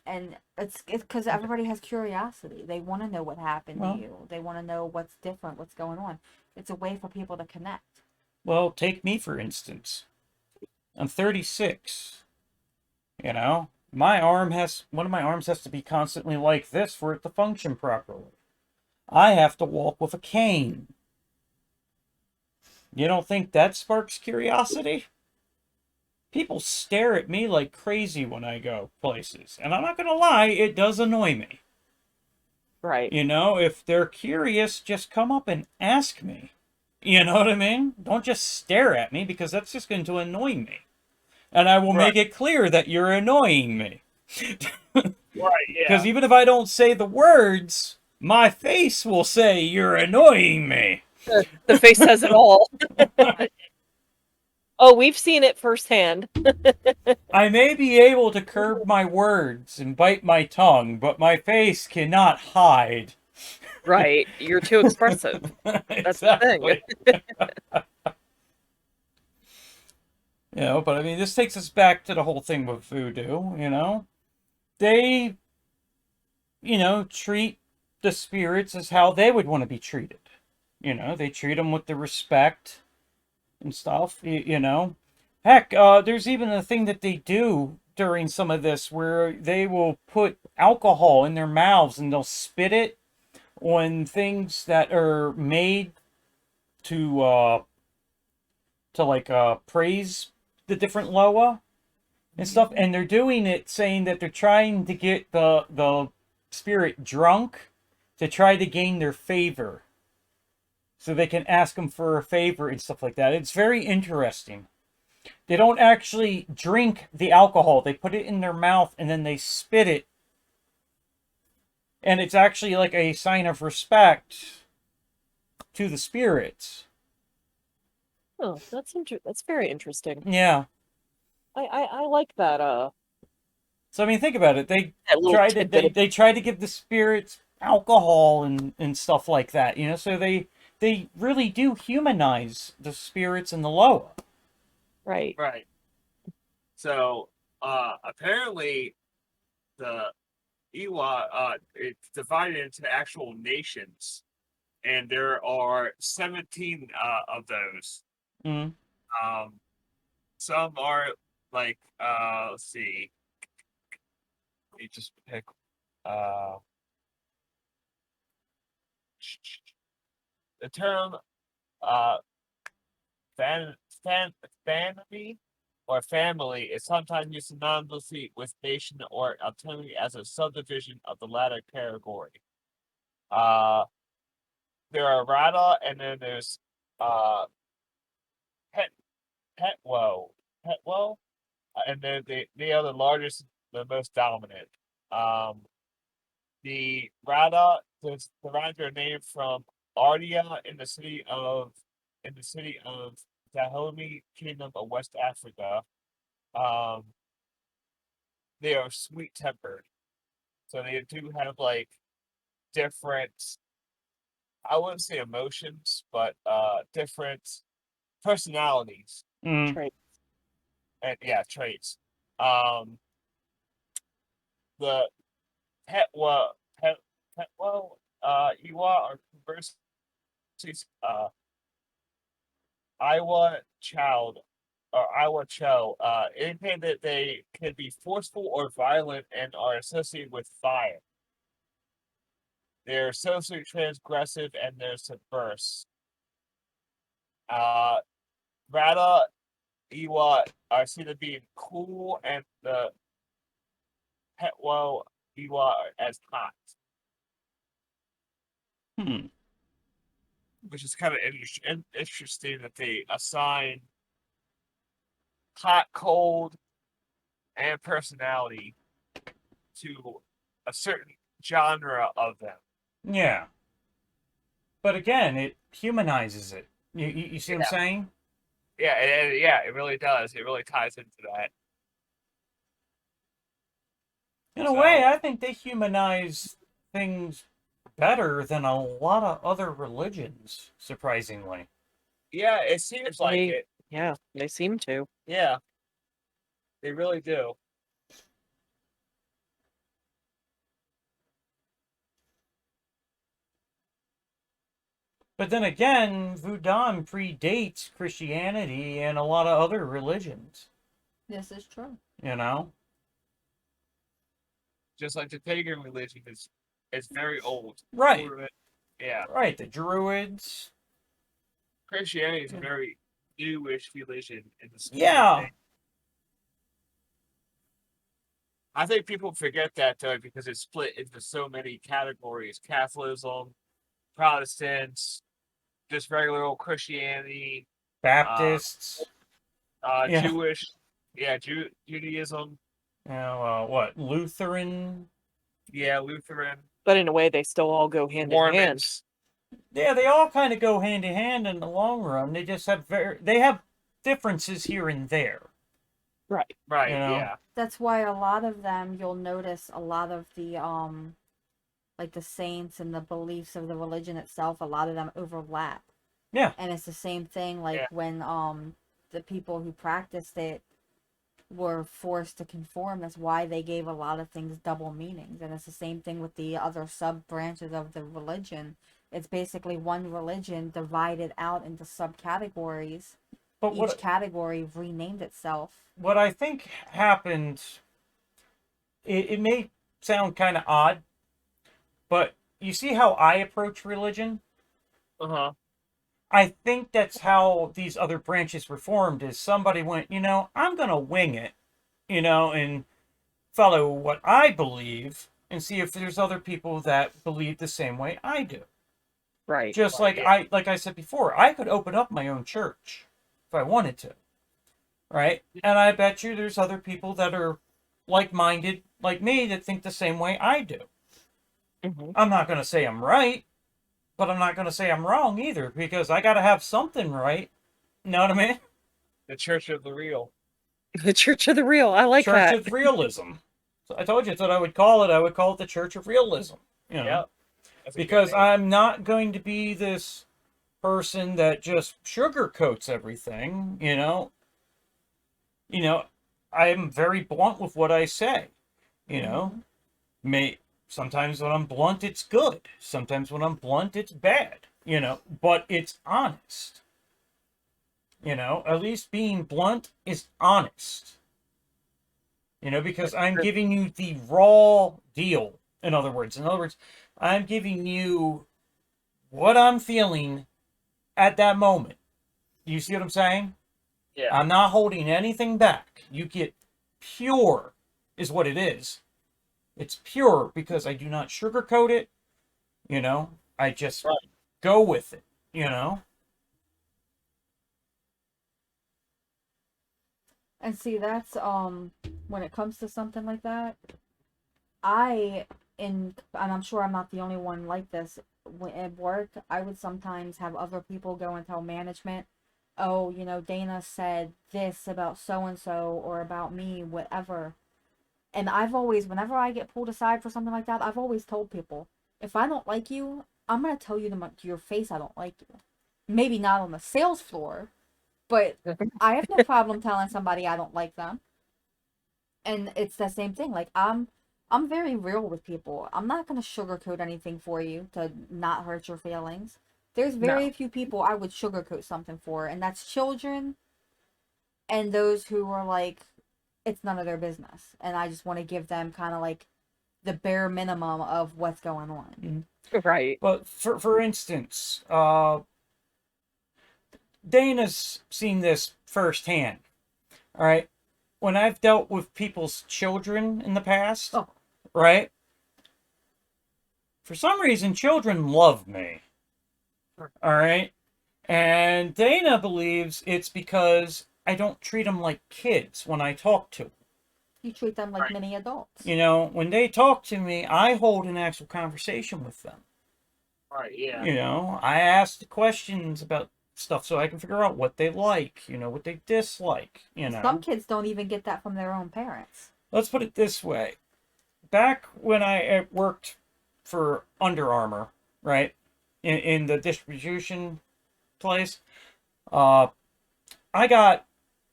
And it's because everybody has curiosity. They want to know what happened Well, to you. They want to know what's different, what's going on. It's a way for people to connect. well, take me for instance. I'm 36. You know, one of my arms has to be constantly like this for it to function properly. I have to walk with a cane. You don't think that sparks curiosity? People stare at me like crazy when I go places, and I'm not gonna lie, it does annoy me. Right. You know, if they're curious, just come up and ask me. You know what I mean? Don't just stare at me because that's just going to annoy me. And I will Right. make it clear that you're annoying me. Right. Because Yeah. even if I don't say the words, my face will say you're annoying me. The face says it all. Oh, we've seen it firsthand. I may be able to curb my words and bite my tongue, but my face cannot hide. Right. You're too expressive. That's the thing. Exactly. You know, but I mean, this takes us back to the whole thing with voodoo, you know? They, treat the spirits as how they would want to be treated. You know, they treat them with the respect and stuff, you know? Heck, there's even a thing that they do during some of this where they will put alcohol in their mouths and they'll spit it on things that are made to praise the different Loa and stuff, and they're doing it saying that they're trying to get the spirit drunk to try to gain their favor, so they can ask them for a favor and stuff like that. It's very interesting. They don't actually drink the alcohol; they put it in their mouth and then they spit it, and it's actually like a sign of respect to the spirits. Oh, that's very interesting. Yeah. I like that So I mean, think about it. They that little try to tidbit of they try to give the spirits alcohol and stuff like that. You know, so they really do humanize the spirits and the Loa. right. Right. So apparently the Iwa it's divided into actual nations, and there are 17 of those. Mm. Some are like let's see. Let me just pick uh the term Uh, fan, fan, family or family is sometimes used synonymously with nation or autonomy as a subdivision of the latter category. Uh, there are Rada, and then there's uh Pet Petwo, Petwo, and then they are the largest, the most dominant. Um, the Rada, the Rada are named from Ardia in the city of Dahomey Kingdom of West Africa. Um, they are sweet tempered, so they do have like different. I wouldn't say emotions, but different personalities Mm. Right. and yeah, traits. Um, the Petwa Pet Petwo Iwa are conversely Iowa child or Iowa Cho, indicating that they can be forceful or violent and are associated with fire. They're socially transgressive and they're subversive. Uh, Rada Iwa are seen to be cool, and the Petwo Iwa as hot, Hmm. which is kind of interesting that they assign hot, cold, and personality to a certain genre of them. Yeah. But again, it humanizes it. You see what I'm Yeah, saying? yeah, yeah. It really does. It really ties into that. In a way, So I think they humanize things better than a lot of other religions, surprisingly. yeah, it seems like They, it. yeah, they seem to. Yeah, they really do. But then again, Voudon predates Christianity and a lot of other religions, This is true. you know? Just like the pagan religion is very old. Right, Older than- Yeah, right. The Druids. Christianity is a very newish religion in the scheme of Yeah, things. I think people forget that though because it's split into so many categories: Catholicism, Protestants, just regular old Christianity, uh, Baptists. Yeah. Jewish, yeah, Judaism, What? Lutheran. yeah, Lutheran, But in a way, they still all go hand in hand. Mormons. Yeah, they all kind of go hand in hand in the long run. They just have they have differences here and there, Right. Right, you know? yeah. That's why a lot of them, you'll notice a lot of the like the saints and the beliefs of the religion itself, a lot of them overlap. Yeah. And it's the same thing like Yeah. when the people who practiced it were forced to conform. That's why they gave a lot of things double meanings. And it's the same thing with the other sub branches of the religion. It's basically one religion divided out into subcategories. But Each category renamed itself. what I think happened, it may sound kind of odd, but you see how I approach religion? Uh-huh. I think that's how these other branches were formed, is somebody went, I'm going to wing it, and follow what I believe and see if there's other people that believe the same way I do. Right. Just Right, like yeah. like I said before, I could open up my own church if I wanted to, right? And I bet you there's other people that are like-minded like me that think the same way I do. Hmm. I'm not going to say I'm right, but I'm not going to say I'm wrong either, because I got to have something right. You know what I mean? The Church of the Real. The Church of the Real. I like Church that. of Realism. So I told you that's what I would call it. I would call it the Church of Realism. Yeah. That's a good Because name. I'm not going to be this person that just sugarcoats everything, I'm very blunt with what I say, may sometimes when I'm blunt it's good, sometimes when I'm blunt it's bad, but it's honest. At least being blunt is honest. Because I'm giving you the raw deal. In other words, I'm giving you what I'm feeling at that moment. You see what I'm saying? Yeah. I'm not holding anything back. You get pure, is what it is. It's pure because I do not sugarcoat it. You know, I just Right. go with it. You know. And see, that's when it comes to something like that, and I'm sure I'm not the only one like this. At work, I would sometimes have other people go and tell management, "Oh, Dana said this about so and so or about me, whatever." And I've always, whenever I get pulled aside for something like that, I've always told people, if I don't like you, I'm gonna tell you to your face I don't like you. Maybe not on the sales floor, but I have no problem telling somebody I don't like them. And it's the same thing. Like I'm very real with people. I'm not gonna sugarcoat anything for you to not hurt your feelings. There's very No. few people I would sugarcoat something for, and that's children and those who are like, it's none of their business. And I just want to give them kind of like the bare minimum of what's going on. Right. But for instance, Dana's seen this firsthand. All right. When I've dealt with people's children in the past, Oh. right? For some reason, children love me. All right. And Dana believes it's because I don't treat them like kids when I talk to them. You treat them like Right. mini adults. You know, when they talk to me, I hold an actual conversation with them. Right. Yeah. You know, I ask the questions about stuff so I can figure out what they like, what they dislike, Some kids don't even get that from their own parents. Let's put it this way. Back when I worked for Under Armour, right, in the distribution place, I got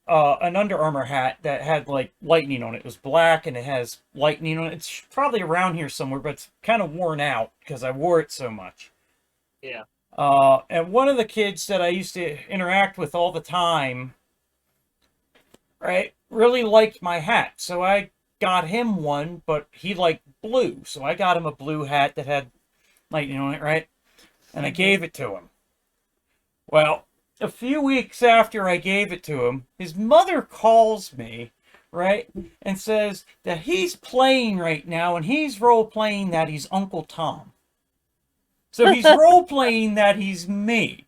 an Under Armour hat that had like lightning on it. It was black and it has lightning on it. It's probably around here somewhere, but it's kind of worn out because I wore it so much. Yeah. And one of the kids that I used to interact with all the time, right, really liked my hat. So I got him one, but he liked blue. So I got him a blue hat that had lightning on it, right? And I gave it to him. Well, a few weeks after I gave it to him, his mother calls me, right, and says that he's playing right now and he's role playing that he's Uncle Tom. So he's role playing that he's me,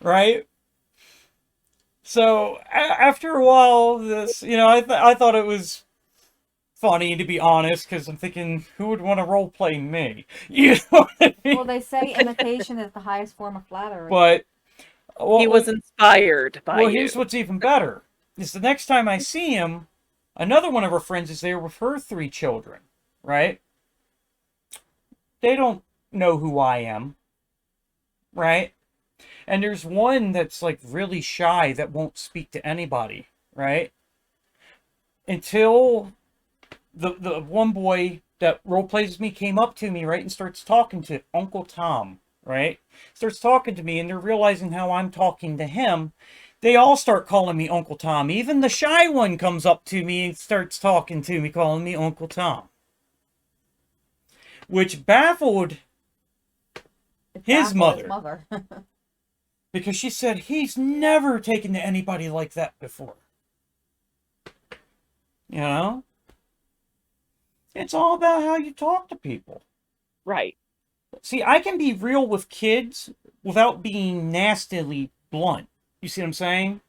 right? So after a while, this, I thought it was funny, to be honest, because I'm thinking, who would want to role play me? You know what I mean? Well, they say imitation is the highest form of flattery. But He was inspired by you. here's what's even better: is the next time I see him, another one of our friends is there with her 3 children, right? They don't know who I am, right? And there's one that's like really shy that won't speak to anybody, right? Until the one boy that role plays me came up to me, right, and starts talking to Uncle Tom, right? Starts talking to me, and they're realizing how I'm talking to him. They all start calling me Uncle Tom. Even the shy one comes up to me and starts talking to me, calling me Uncle Tom. Which baffled his mother. Because she said he's never taken to anybody like that before. You know? It's all about how you talk to people. Right. See, I can be real with kids without being nastily blunt. You see what I'm saying?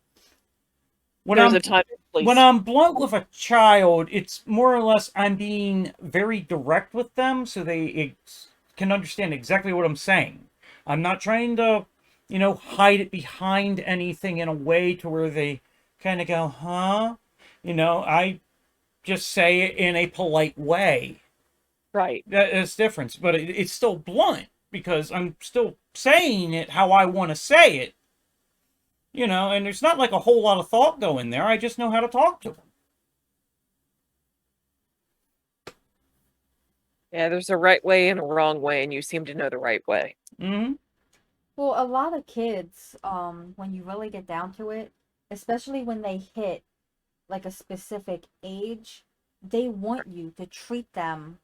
There's a time and place. When I'm blunt with a child, it's more or less I'm being very direct with them so they can understand exactly what I'm saying. I'm not trying to, hide it behind anything in a way to where they kind of go, huh? I just say it in a polite way. Right. That's different, but it's still blunt because I'm still saying it how I want to say it. And there's not like a whole lot of thought going there. I just know how to talk to them. Yeah, there's a right way and a wrong way, and you seem to know the right way. Mm-hmm. Well, a lot of kids, when you really get down to it, especially when they hit like a specific age, they want you to treat them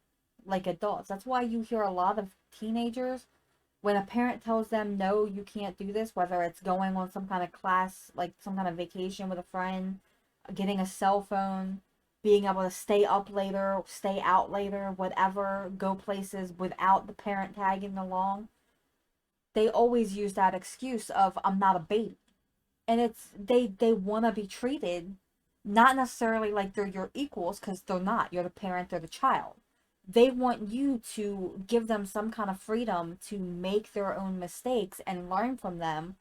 like adults. That's why you hear a lot of teenagers when a parent tells them, no, you can't do this, whether it's going on some kind of class, like some kind of vacation with a friend, getting a cell phone, being able to stay up later, stay out later, whatever, go places without the parent tagging along, they always use that excuse of, I'm not a baby. And it's, they want to be treated not necessarily like they're your equals, because they're not. You're the parent, they're the child. They want you to give them some kind of freedom to make their own mistakes and learn from them,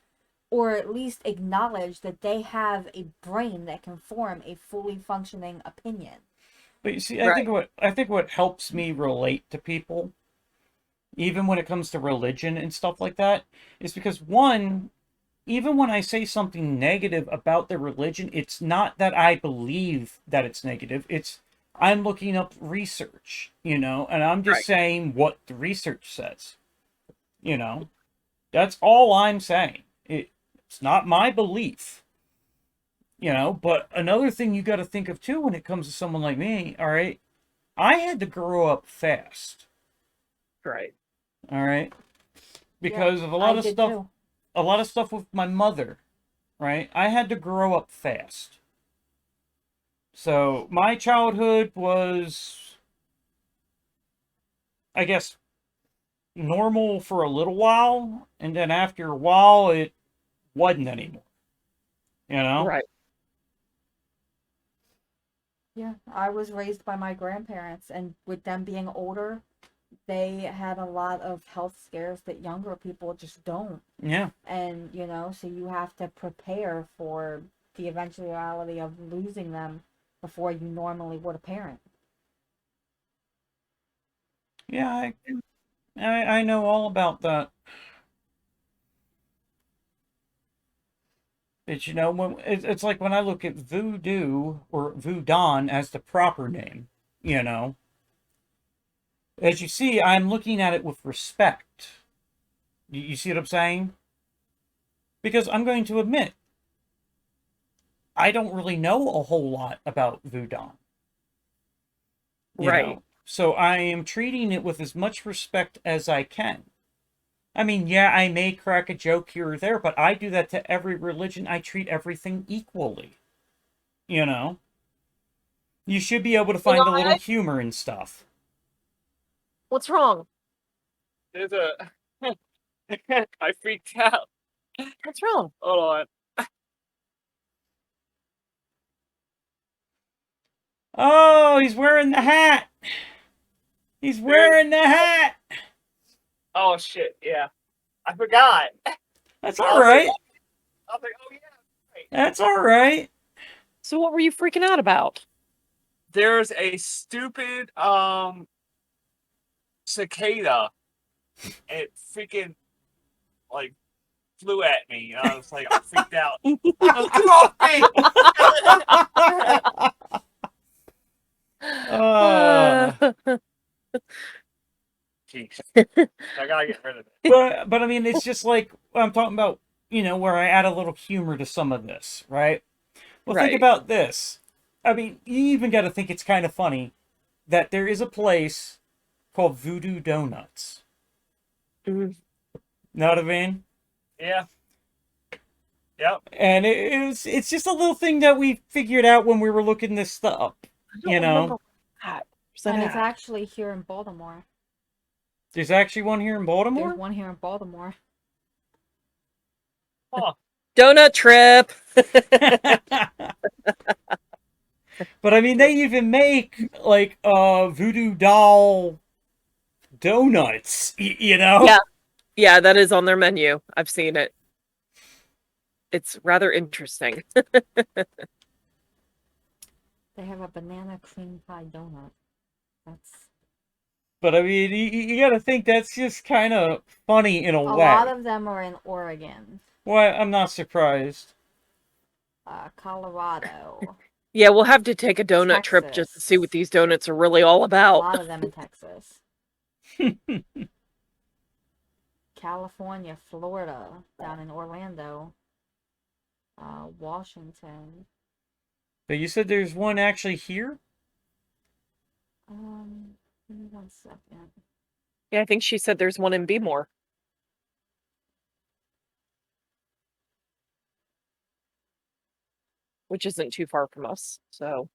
or at least acknowledge that they have a brain that can form a fully functioning opinion. But you see, Right. I think what helps me relate to people, even when it comes to religion and stuff like that, is because one, even when I say something negative about their religion, it's not that I believe that it's negative. It's I'm looking up research, and I'm just Right. saying what the research says. You know, that's all I'm saying. It's not my belief. But another thing you got to think of too when it comes to someone like me, all right, I had to grow up fast, Right. all right, Yeah, because of I did too. a lot of stuff with my mother, right? I had to grow up fast. So my childhood was, I guess, normal for a little while, and then after a while, it wasn't anymore. You know? Right. Yeah, I was raised by my grandparents, and with them being older, they had a lot of health scares that younger people just don't. Yeah. And, so you have to prepare for the eventuality of losing them before you normally would a parent. Yeah, I know all about that. But it's like when I look at voodoo or Voudon as the proper name, you know, as you see, I'm looking at it with respect. You see what I'm saying? Because I'm going to admit, I don't really know a whole lot about Voudon, Right. So I am treating it with as much respect as I can. I mean, yeah, I may crack a joke here or there, but I do that to every religion. I treat everything equally, you know? You should be able to You know, find a little humor in stuff. what's wrong? There's a. I freaked out. What's wrong? Hold on. Oh, he's wearing the hat. He's wearing the hat. Oh shit! Yeah, I forgot. That's I all was like, right. oh yeah. Right. That's all right. So what were you freaking out about? There's a stupid cicada. It freaking like flew at me. I was like, I freaked out. Get off me! Uh, Jeez, I gotta get rid of it. but I mean, it's just like I'm talking about. Where I add a little humor to some of this, right? Well, think Right. about this. I mean, you even got to think it's kind of funny that there is a place called Voodoo Donuts. Mhm. Know what I mean? Yeah. Yep. And it's just a little thing that we figured out when we were looking this stuff up. I don't remember that. Where's that And it's at? actually here in Baltimore. There's actually one here in Baltimore. There's one here in Baltimore. Huh. Donut trip. But I mean, they even make like voodoo doll donuts. Yeah. Yeah, that is on their menu. I've seen it. It's rather interesting. They have a banana cream pie donut. That's But I mean, you got to think that's just kind of funny in a a way. lot of them are in Oregon, Well, I'm not surprised. Colorado, Yeah, we'll have to take a donut trip just to see what these donuts are really all a about. lot of them in Texas, California, Florida, down in Orlando, Washington. But you said there's one actually here? Give me 1 second. Yeah, I think she said there's one in Bmore. which isn't too far from us. So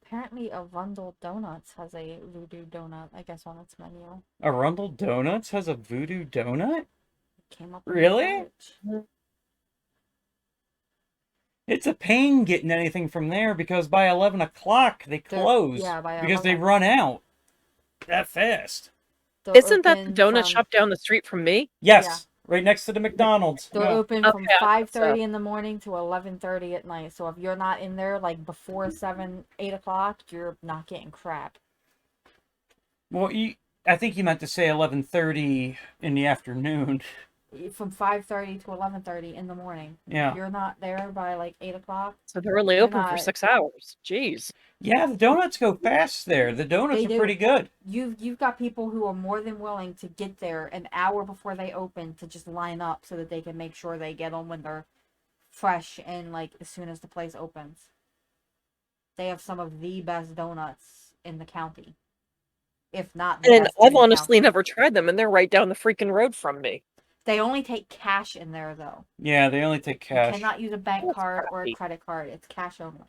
Apparently, Arundel Donuts has a Voodoo donut, I guess, on its menu. Arundel Donuts has a Voodoo donut? Came up in the Really? search. It's a pain getting anything from there because by 11 o'clock they close Yeah, by because they 11. run out that fast. They're isn't that the open donut from, shop down the street from me? Yes, right next to the McDonald's. They're Yeah. open Okay, from I thought 5:30 so. in the morning to 11:30 at night. So if you're not in there like before 7, 8 o'clock, you're not getting crap. Well, I think you meant to say 11:30 in the afternoon. From 5:30 to 11:30 in the morning. Yeah. If you're not there by like 8 o'clock, So they're only You're open for not- 6 hours. Jeez. Yeah, the donuts go fast there. The donuts They are do. pretty good. you've got people who are more than willing to get there an hour before they open to just line up so that they can make sure they get them when they're fresh and like as soon as the place opens. They have some of the best donuts in the county, if not the And best in I've the honestly county. never tried them, and they're right down the freaking road from me. They only take cash in there though. Yeah, they only take You cash. cannot use a bank That's card or a crappy. credit card. It's cash only.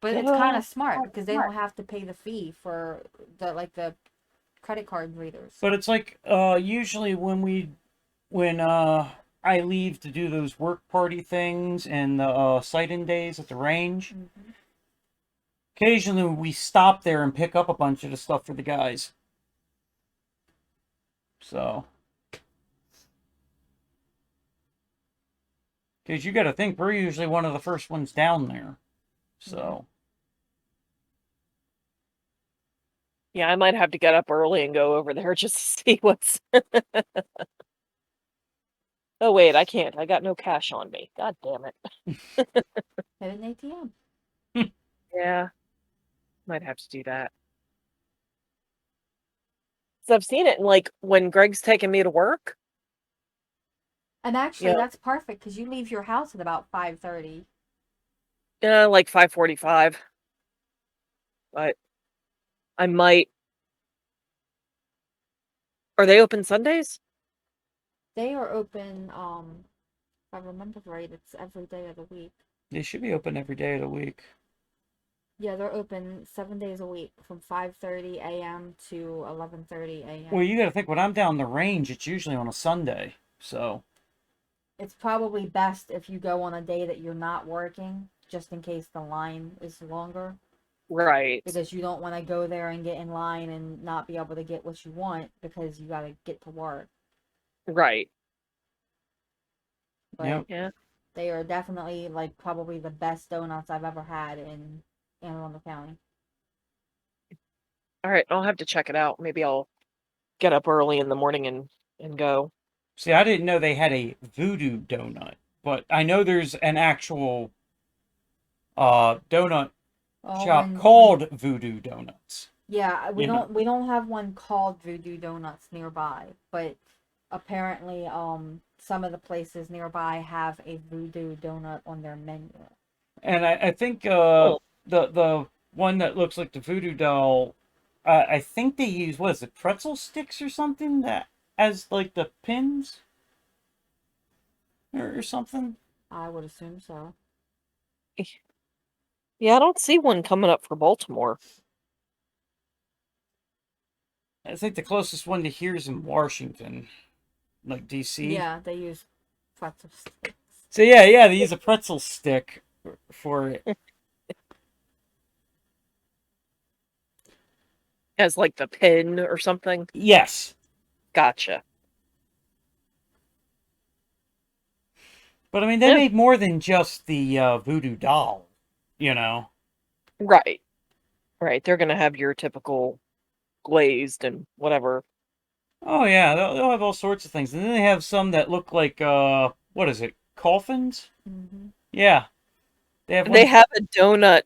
But it's kind Oh, of smart oh, because they smart. don't have to pay the fee for the credit card readers. But it's like usually when I leave to do those work party things and the sight-in days at the range, Mm-hmm. occasionally we stop there and pick up a bunch of the stuff for the guys. So, because you got to think we're usually one of the first ones down there. So, Yeah, I might have to get up early and go over there just to see what's. Oh, wait, I can't. I got no cash on me. God damn it. Hit an ATM. Yeah, might have to do that. So I've seen it in, like, when Greg's taking me to work. And actually, Yeah. that's perfect because you leave your house at about 5:30. Yeah, like 5:45. But I might. Are they open Sundays? They are open. If I remember right, it's every day of the week. they should be open every day of the week. Yeah, they're open 7 days a week from 5:30 a.m. to 11:30 a.m. Well, you got to think when I'm down the range, it's usually on a Sunday. So, It's probably best if you go on a day that you're not working, just in case the line is longer. Right. Because you don't want to go there and get in line and not be able to get what you want because you got to get to work. Right. But Yep. Yeah. they are definitely like probably the best donuts I've ever had in Anne Arundel County. All right, I'll have to check it out. Maybe I'll get up early in the morning and go. see, I didn't know they had a Voodoo donut, but I know there's an actual donut shop called Voodoo Donuts. Yeah, we You know. don't have one called Voodoo Donuts nearby, but apparently some of the places nearby have a Voodoo donut on their menu. And I think Oh. the one that looks like the Voodoo doll, I think they use, what is it, pretzel sticks or something that as like the pins or something. I would assume so. Yeah, I don't see one coming up for Baltimore. I think the closest one to here is in Washington, like DC. Yeah, they use pretzel sticks. So yeah, they use a pretzel stick for it. As like the pin or something. Yes, Gotcha. but I mean they Yeah. made more than just the Voodoo doll, you know. Right. Right. They're gonna have your typical glazed and whatever. Oh yeah, they'll have all sorts of things, and then they have some that look like what is it, coffins? Mm-hmm. Yeah, they have. They Ones... have a donut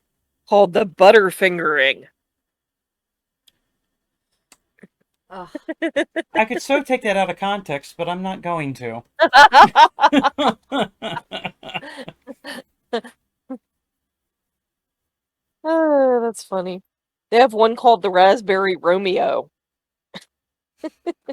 called the Butterfingering. Ugh. I could so take that out of context, but I'm not going to. Oh, that's funny. They have one called the Raspberry Romeo.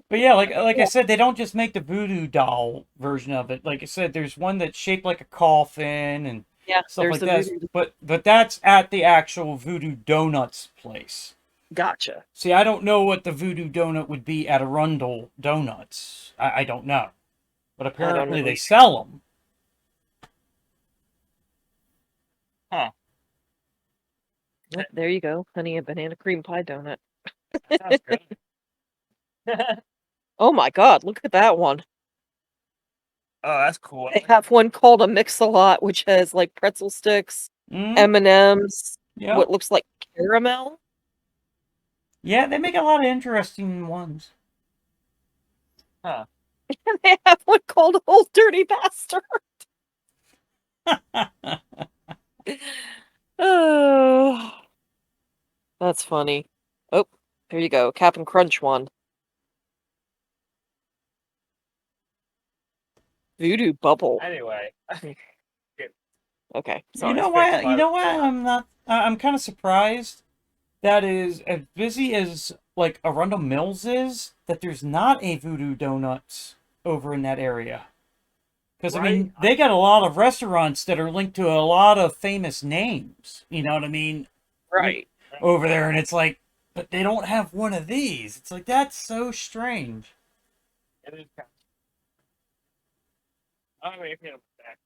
But But yeah, like I said, they don't just make the voodoo doll version of it. Like I said, there's one that's shaped like a coffin and Yeah, stuff there's like the that. voodoo. But that's at the actual Voodoo Donuts place. Gotcha. See, I don't know what the Voodoo Donut would be at Arundel Donuts. I don't know, but I don't apparently know. they sell them. Huh. Yep, there you go, honey, a banana cream pie donut. That sounds good. Oh my god, look at that one. Oh, that's cool. They have one called a mix-a-lot, which has like pretzel sticks, Mm, M&Ms, yeah, what looks like caramel. yeah, they make a lot of interesting ones. Huh. And they have one called Old Dirty Bastard. Oh, that's funny. Oh, there you go, Cap'n Crunch one. Voodoo Bubble. Anyway, Okay, You sorry. know why? You know why I'm not? I'm kind of surprised. That is as busy as like Arundel Mills is. That there's not a Voodoo Donuts over in that area. Because I mean, Right? they got a lot of restaurants that are linked to a lot of famous names. You know what I mean? Right. Over there, and it's like, but they don't have one of these. It's like that's so strange. It is kind of. Oh, wait, back.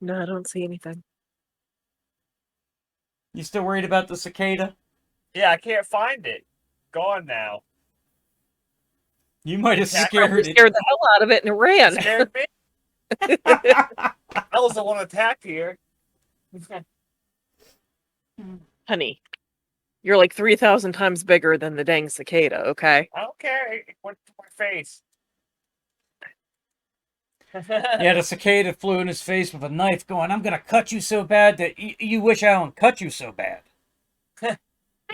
No, I don't see anything. You still worried about the cicada? Yeah, I can't find it. Gone now. You might have Yeah, scared it. Scared the hell out of it and it ran. Scared me. I was the one attacked here. Honey, you're like 3,000 times bigger than the dang cicada, okay? I don't care. It went to my face. Yeah, the cicada flew in his face with a knife, going, "I'm gonna cut you so bad that you wish I don't cut you so bad." Right?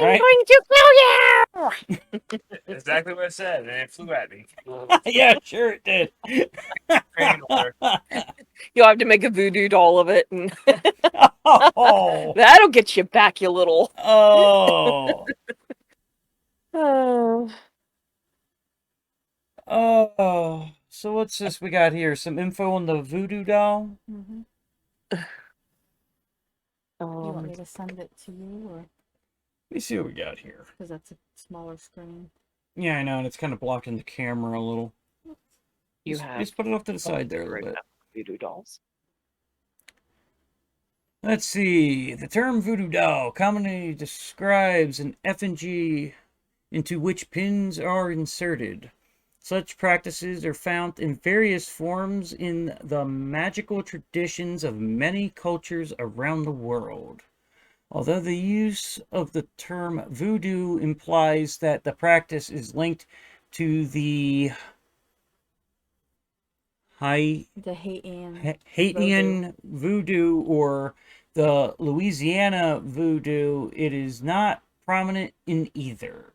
I'm going to kill you! Exactly what it said, and it flew at me. Yeah, sure it did. Training order. You'll have to make a voodoo doll of it, and Oh, that'll get you back, you little. oh, Oh. oh. So what's this we got here? Some info on the voodoo doll? Mm-hmm. You want me to send it to you, or Let me see what we got here. because that's a smaller screen? Yeah, I know, and it's kind of blocking the camera a little. You Just, have just put it off to the side there a little bit. voodoo dolls. Let's see. The term voodoo doll commonly describes an effigy into which pins are inserted. Such practices are found in various forms in the magical traditions of many cultures around the world. Although the use of the term voodoo implies that the practice is linked to the The Haitian Haitian voodoo or the Louisiana voodoo, it is not prominent in either.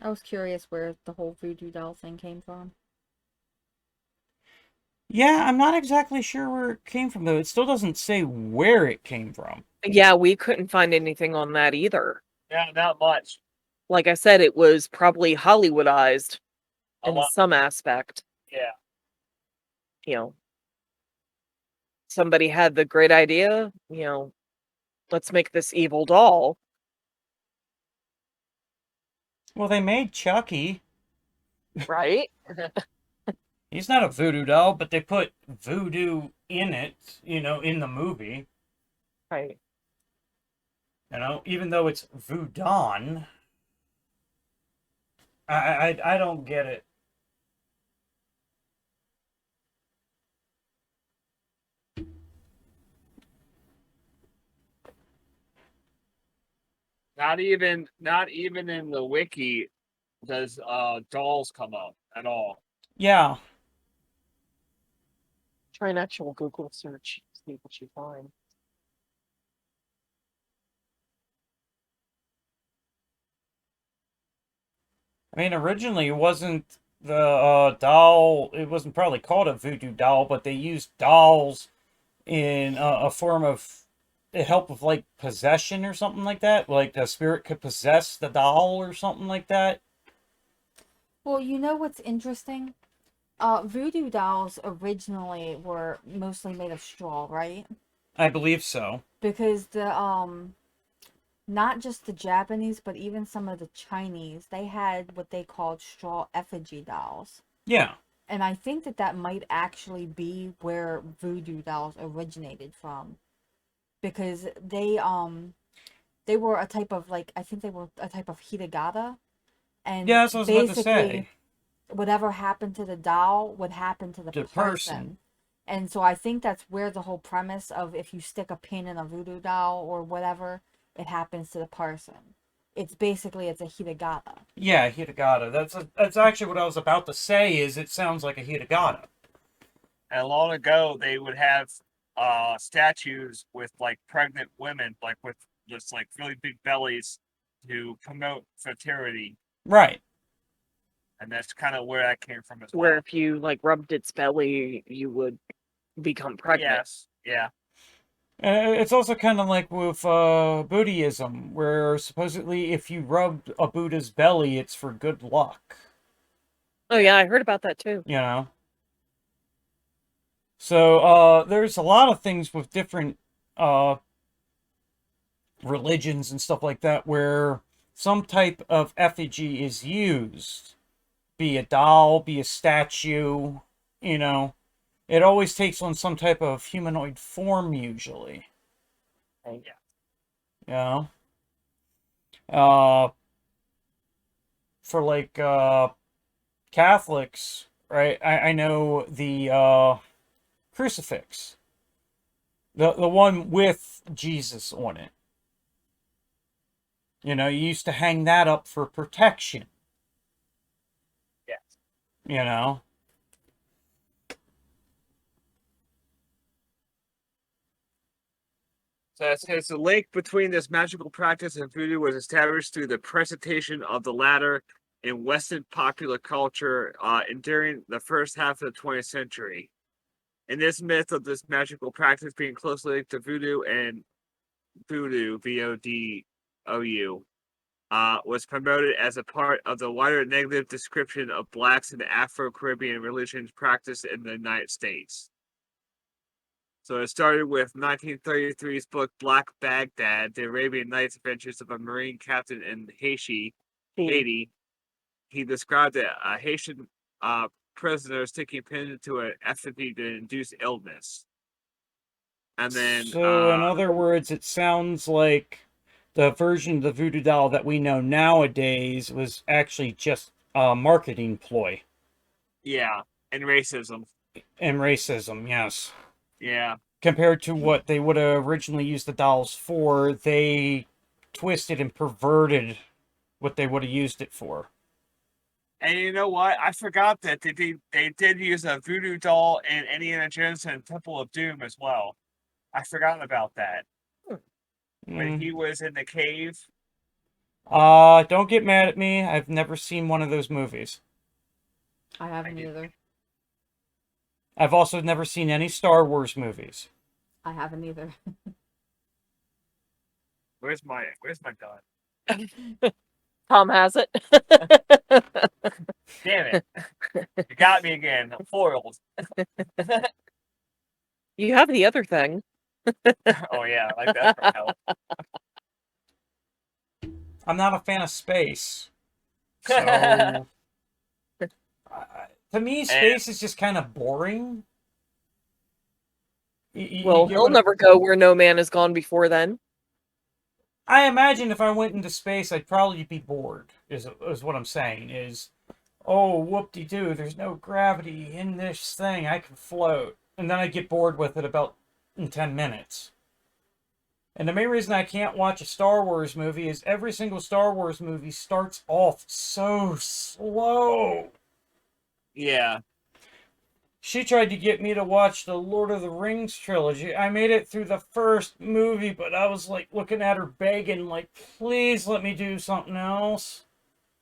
I was curious where the whole voodoo doll thing came from. Yeah, I'm not exactly sure where it came from, though. It still doesn't say where it came from. Yeah, we couldn't find anything on that either. Yeah, not much. Like I said, it was probably Hollywoodized A in lot. some aspect. Yeah. You know, somebody had the great idea, let's make this evil doll. Well, they made Chucky. Right? He's not a voodoo doll, but they put voodoo in it, in the movie. Right. Even though it's Voudon. I don't get it. Not even in the wiki does dolls come up at all. Yeah. Try an actual Google search, see what you find. I mean, originally it wasn't the doll, it wasn't probably called a voodoo doll, but they used dolls in a form of help with like possession or something like that. Like the spirit could possess the doll or something like that. Well, you know what's interesting? Voodoo dolls originally were mostly made of straw, right? I believe so. Because not just the Japanese, but even some of the Chinese, they had what they called straw effigy dolls. Yeah. And I think that that might actually be where voodoo dolls originated from, because they were a type of, like, I think they were a type of hitagata, and Yeah, that's what I was about to say. basically whatever happened to the doll would happen to the The person. person. And so I think that's where the whole premise of if you stick a pin in a voodoo doll or whatever, it happens to the person. It's basically it's a hitagata. Yeah, Hitagata. That's actually what I was about to say. Is it sounds like a Hitagata. And long ago, they would have statues with like pregnant women, like with just like really big bellies, to promote fertility, Right. and that's kind of where that came from as Where well. if you like rubbed its belly, you would become pregnant. Yes, yeah, It's also kind of like with Buddhism, where supposedly if you rub a Buddha's belly, it's for good luck. Oh yeah, I heard about that too. You know. So there's a lot of things with different religions and stuff like that where some type of effigy is used, be a doll, be a statue. You know, it always takes on some type of humanoid form usually. yeah. You know. Uh, for like Catholics, right? I know the crucifix, the one with Jesus on it. You know, you used to hang that up for protection. Yes. You know. So it says the link between this magical practice and voodoo was established through the presentation of the latter in Western popular culture during the first half of the 20th century. In this myth of this magical practice being closely linked to voodoo and voodoo, VODOU, was promoted as a part of the wider negative description of blacks in the Afro-Caribbean religions practiced in the United States. So it started with 1933's book Black Baghdad, The Arabian Nights Adventures of a Marine Captain in Haiti. He described a Haitian prisoner sticking pins into an effigy to induce illness. And then So, in other words, it sounds like the version of the voodoo doll that we know nowadays was actually just a marketing ploy. yeah, and racism. And racism, yes. Yeah. Compared to what they would have originally used the dolls for, they twisted and perverted what they would have used it for. And you know what? I forgot that they did use a voodoo doll in Indiana Jones and Temple of Doom as well. I forgot about that. When he was in the cave. Don't get mad at me. I've never seen one of those movies. I haven't either. I've also never seen any Star Wars movies. I haven't either. Where's my gun? Tom has it. Damn it. You got me again. I'm foiled. You have the other thing. Oh yeah, I like that from hell. I'm not a fan of space. So to me, space is just kind of boring. Well, he'll never go where no man has gone before then. I imagine if I went into space, I'd probably be bored, is what I'm saying. Is, oh, whoop-de-doo, there's no gravity in this thing, I can float. And then I get bored with it about in 10 minutes. And the main reason I can't watch a Star Wars movie is every single Star Wars movie starts off so slow. Yeah. She tried to get me to watch the Lord of the Rings trilogy. I made it through the first movie, but I was like looking at her begging, like, please let me do something else.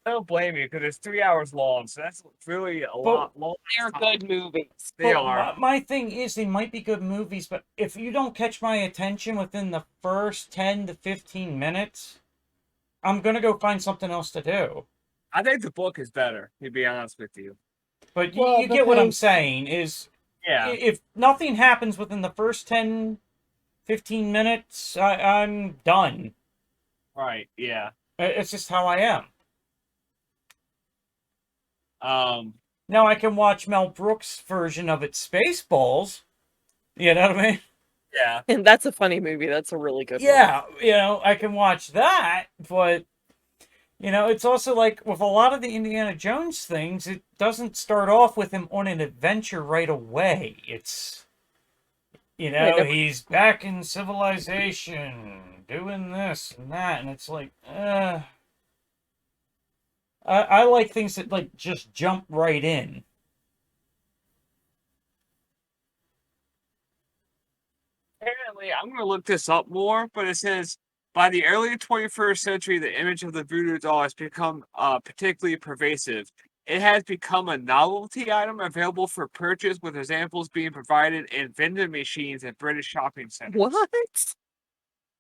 I don't blame you because it's 3 hours long, so that's really a lot long. They're good movies. They are. My thing is, they might be good movies, but if you don't catch my attention within the first 10 to 15 minutes, I'm going to go find something else to do. I think the book is better, to be honest with you. But Well, you get what I'm because- saying, is Yeah. if nothing happens within the first 10, 15 minutes, I'm done. Right. Yeah. It's just how I am. Yeah. Now I can watch Mel Brooks' version of it, Spaceballs. You know what I mean? And that's a funny movie. That's a really good one. Yeah, I can watch that, but it's also like with a lot of the Indiana Jones things, it doesn't start off with him on an adventure right away. It's he's back in civilization, doing this and that, and it's like, I like things that like just jump right in. Apparently, I'm going to look this up more, but it says by the early 21st century, the image of the voodoo doll has become particularly pervasive. It has become a novelty item available for purchase, with examples being provided in vending machines at British shopping centers. What?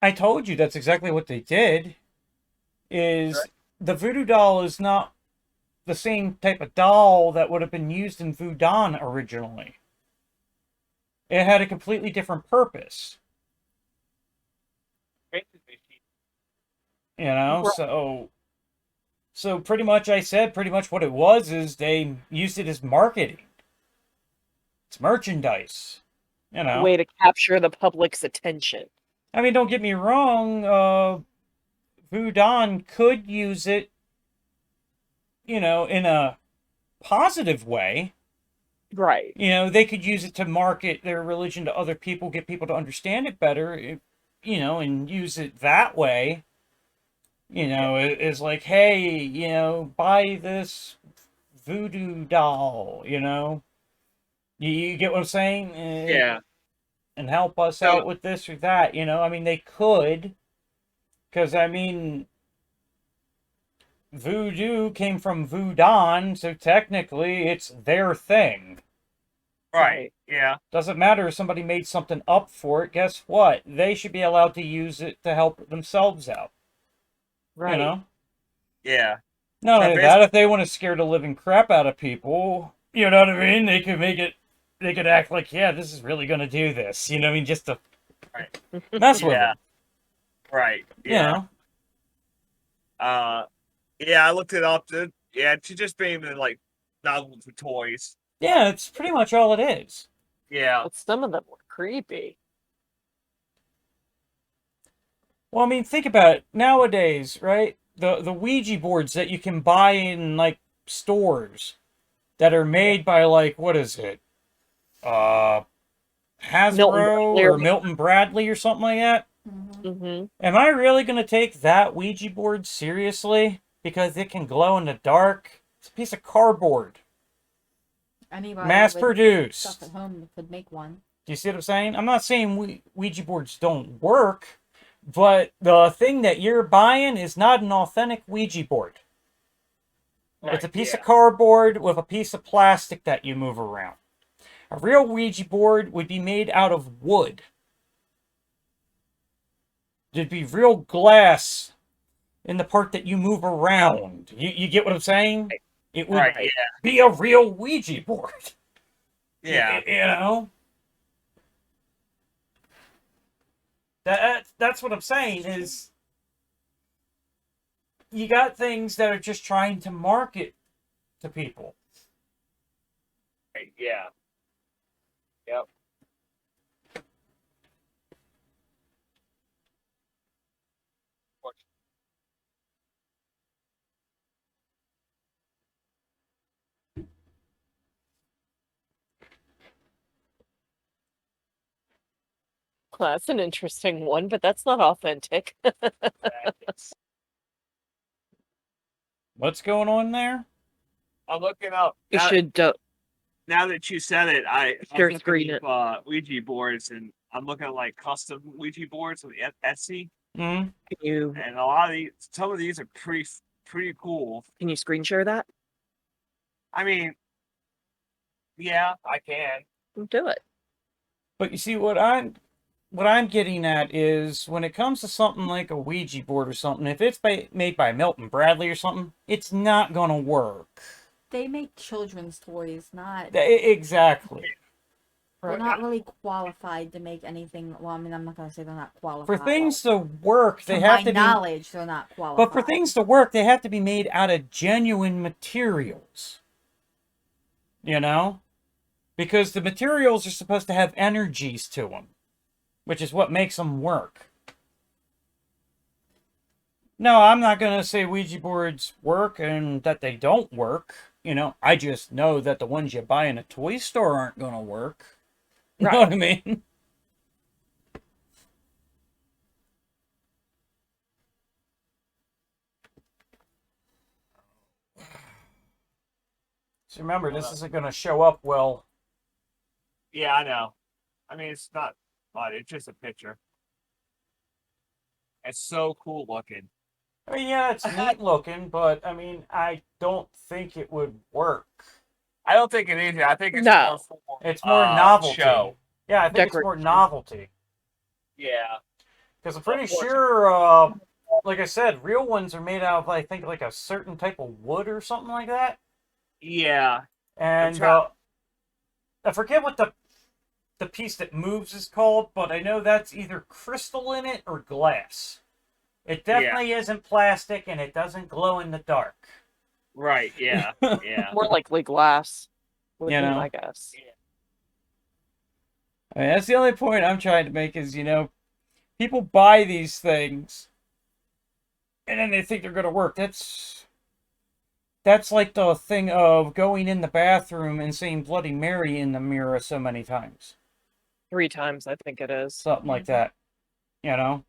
I told you that's exactly what they did. Is the voodoo doll is not the same type of doll that would have been used in Voudon originally. It had a completely different purpose. Vending machine. So pretty much I said pretty much what it was is they used it as marketing. It's merchandise. A way to capture the public's attention. I mean, don't get me wrong, Voudon could use it, in a positive way. Right. They could use it to market their religion to other people, get people to understand it better, and use it that way. It's like, hey, buy this voodoo doll, You get what I'm saying? Yeah. And help us out with this or that, I mean, they could, because, I mean, voodoo came from Voudon, so technically it's their thing. Right. Yeah. Doesn't matter if somebody made something up for it. Guess what? They should be allowed to use it to help themselves out. Right. Yeah. Not So only that, if they want to scare the living crap out of people, you know what I mean? They could make it. They could act like, yeah, this is really going to do this. You know what I mean? Just to mess with them. Right. Yeah. Yeah, I looked it up. To just being like novel for toys. Yeah, it's pretty much all it is. Yeah. But some of them were creepy. Well, I mean, think about it. Nowadays, right? The Ouija boards that you can buy in, like, stores that are made by, like, what is it? Hasbro or Milton Bradley or something like that? Mm-hmm. Am I really going to take that Ouija board seriously? Because it can glow in the dark? It's a piece of cardboard. Anybody Mass with produced. stuff at home could make one. Do you see what I'm saying? I'm not saying Ouija boards don't work, but the thing that you're buying is not an authentic Ouija board. It's a piece of cardboard with a piece of plastic that you move around. A real Ouija board would be made out of wood. There'd be real glass in the part that you move around. You get what I'm saying? It would be a real Ouija board. Yeah. That's what I'm saying is you got things that are just trying to market to people. Yeah. Yep. Well, that's an interesting one, but that's not authentic. What's going on there? I'm looking up. You should. Now that you said it, I'm Share looking screen it. up Ouija boards, and I'm looking at like custom Ouija boards on Etsy, Mm-hmm. and a lot of these, some of these are pretty cool. Can you screen share that? I mean, yeah, I can. Do it. But you see what I'm what I'm getting at is when it comes to something like a Ouija board or something, if it's made by Milton Bradley or something, it's not gonna work. They make children's toys, not. Exactly. They're not really qualified to make anything. Well, I mean, I'm not gonna say they're not qualified. For things to work, they to have my to be. knowledge, they're not qualified. But for things to work, they have to be made out of genuine materials. You know? Because the materials are supposed to have energies to them, which is what makes them work. No, I'm not going to say Ouija boards work and that they don't work. You know, I just know that the ones you buy in a toy store aren't going to work. You know what I mean? So remember, this isn't going to show up well. Yeah, I know. I mean, it's not mud. It's just a picture. It's so cool looking. I mean, yeah, it's neat looking, but I mean, I don't think it would work. I don't think it is. I think it's No. more for, It's more novelty. show. Yeah, I think it's more Decoration. novelty. Yeah. Because I'm pretty sure, like I said, real ones are made out of, I think, like a certain type of wood or something like that. Yeah. And I forget what the piece that moves is called, but I know that's either crystal in it or glass. It definitely isn't plastic, and it doesn't glow in the dark. Right. Yeah. Yeah. More likely glass. Would You be know? my guess. I mean, that's the only point I'm trying to make is, you know, people buy these things, and then they think they're going to work. That's like the thing of going in the bathroom and seeing Bloody Mary in the mirror so many times. 3 times, I think it is. Something like that. You know?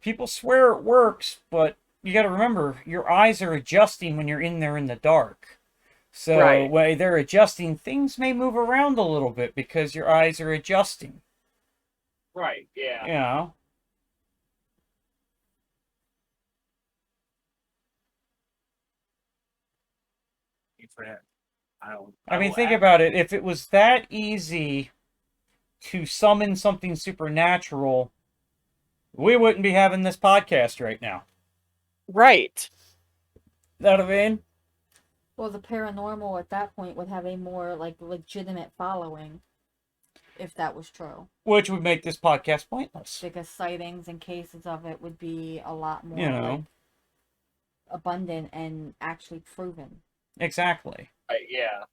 People swear it works, but you got to remember, your eyes are adjusting when you're in there in the dark. So Right. when they're adjusting, things may move around a little bit because your eyes are adjusting. Right. Yeah. You know? I mean, think about it. If it was that easy to summon something supernatural, we wouldn't be having this podcast right now. Right. Know what I mean? Well, the paranormal at that point would have a more like legitimate following, if that was true. Which would make this podcast pointless. Because sightings and cases of it would be a lot more You know. like, abundant and actually proven. Exactly. Yeah.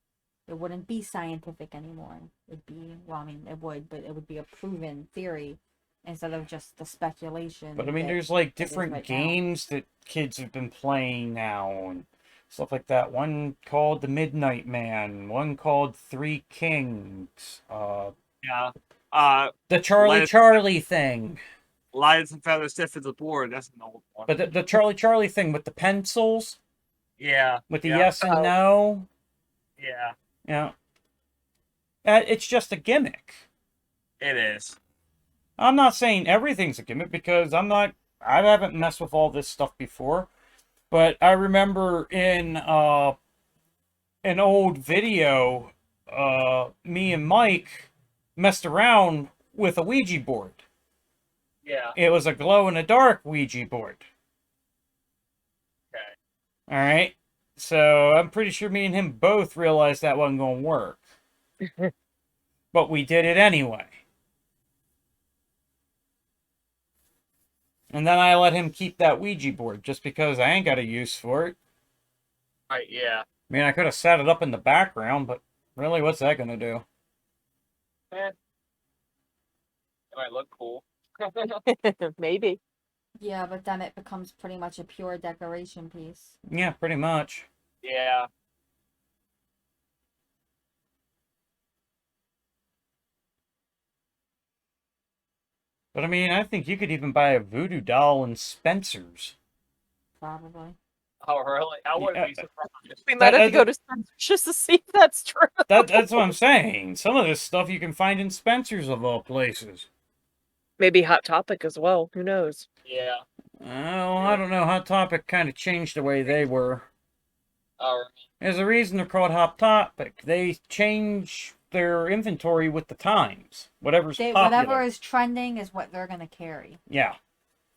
It wouldn't be scientific anymore. It'd be, well, I mean, it would, but it would be a proven theory instead of just the speculation. But I mean, that there's like it is different right now. games that kids have been playing now and stuff like that. One called The Midnight Man, one called Three Kings, Yeah. the Charlie thing. Lions and Feathers Stiff as a Board. That's an old one. But the Charlie thing with the pencils, Yeah. with the yeah. yes and no. Yeah. Yeah. It's just a gimmick. It is. I'm not saying everything's a gimmick because I haven't messed with all this stuff before. But I remember in an old video, me and Mike messed around with a Ouija board. Yeah. It was a glow-in-the-dark Ouija board. Okay. All right? So I'm pretty sure me and him both realized that wasn't going to work. But we did it anyway. And then I let him keep that Ouija board just because I ain't got a use for it. Right. Yeah. I mean, I could have set it up in the background, but really, what's that going to do? It might look cool. Maybe. Yeah, but then it becomes pretty much a pure decoration piece. Yeah, pretty much. Yeah. But I mean, I think you could even buy a voodoo doll in Spencer's. Probably. Oh, really? I wouldn't be surprised. We might That- have to go to Spencer's just to see if that's true. That's what I'm saying. Some of this stuff you can find in Spencer's of all places. Maybe Hot Topic as well. Who knows? Yeah. Well, I don't know. Hot Topic kind of changed the way they were. Oh, There's a reason they're called Hot Topic. They change their inventory with the times. Whatever's popular. Whatever is trending is what they're gonna carry. Yeah.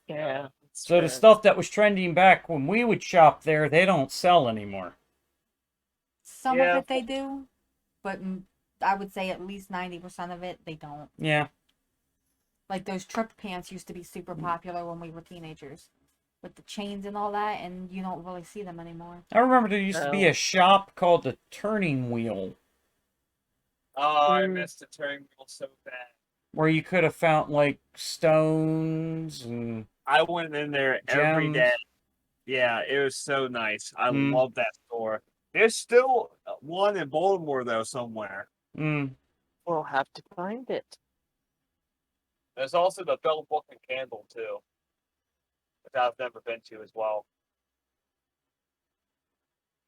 Yeah. So the stuff that was trending back when we would shop there, they don't sell anymore. Some Yeah. of it they do, but I would say at least 90% of it they don't. Yeah. Like those trip pants used to be super popular when we were teenagers, with the chains and all that, and you don't really see them anymore. I remember there used to be Oh. a shop called the Turning Wheel Oh, I Mm. missed the turning wheel so bad. where you could have found like stones and I went in there every gems. day. Yeah, it was so nice. I Mm. love that store. There's still one in Baltimore though somewhere. Mm. We'll have to find it. There's also the Bell Book and Candle too, which I've never been to as well.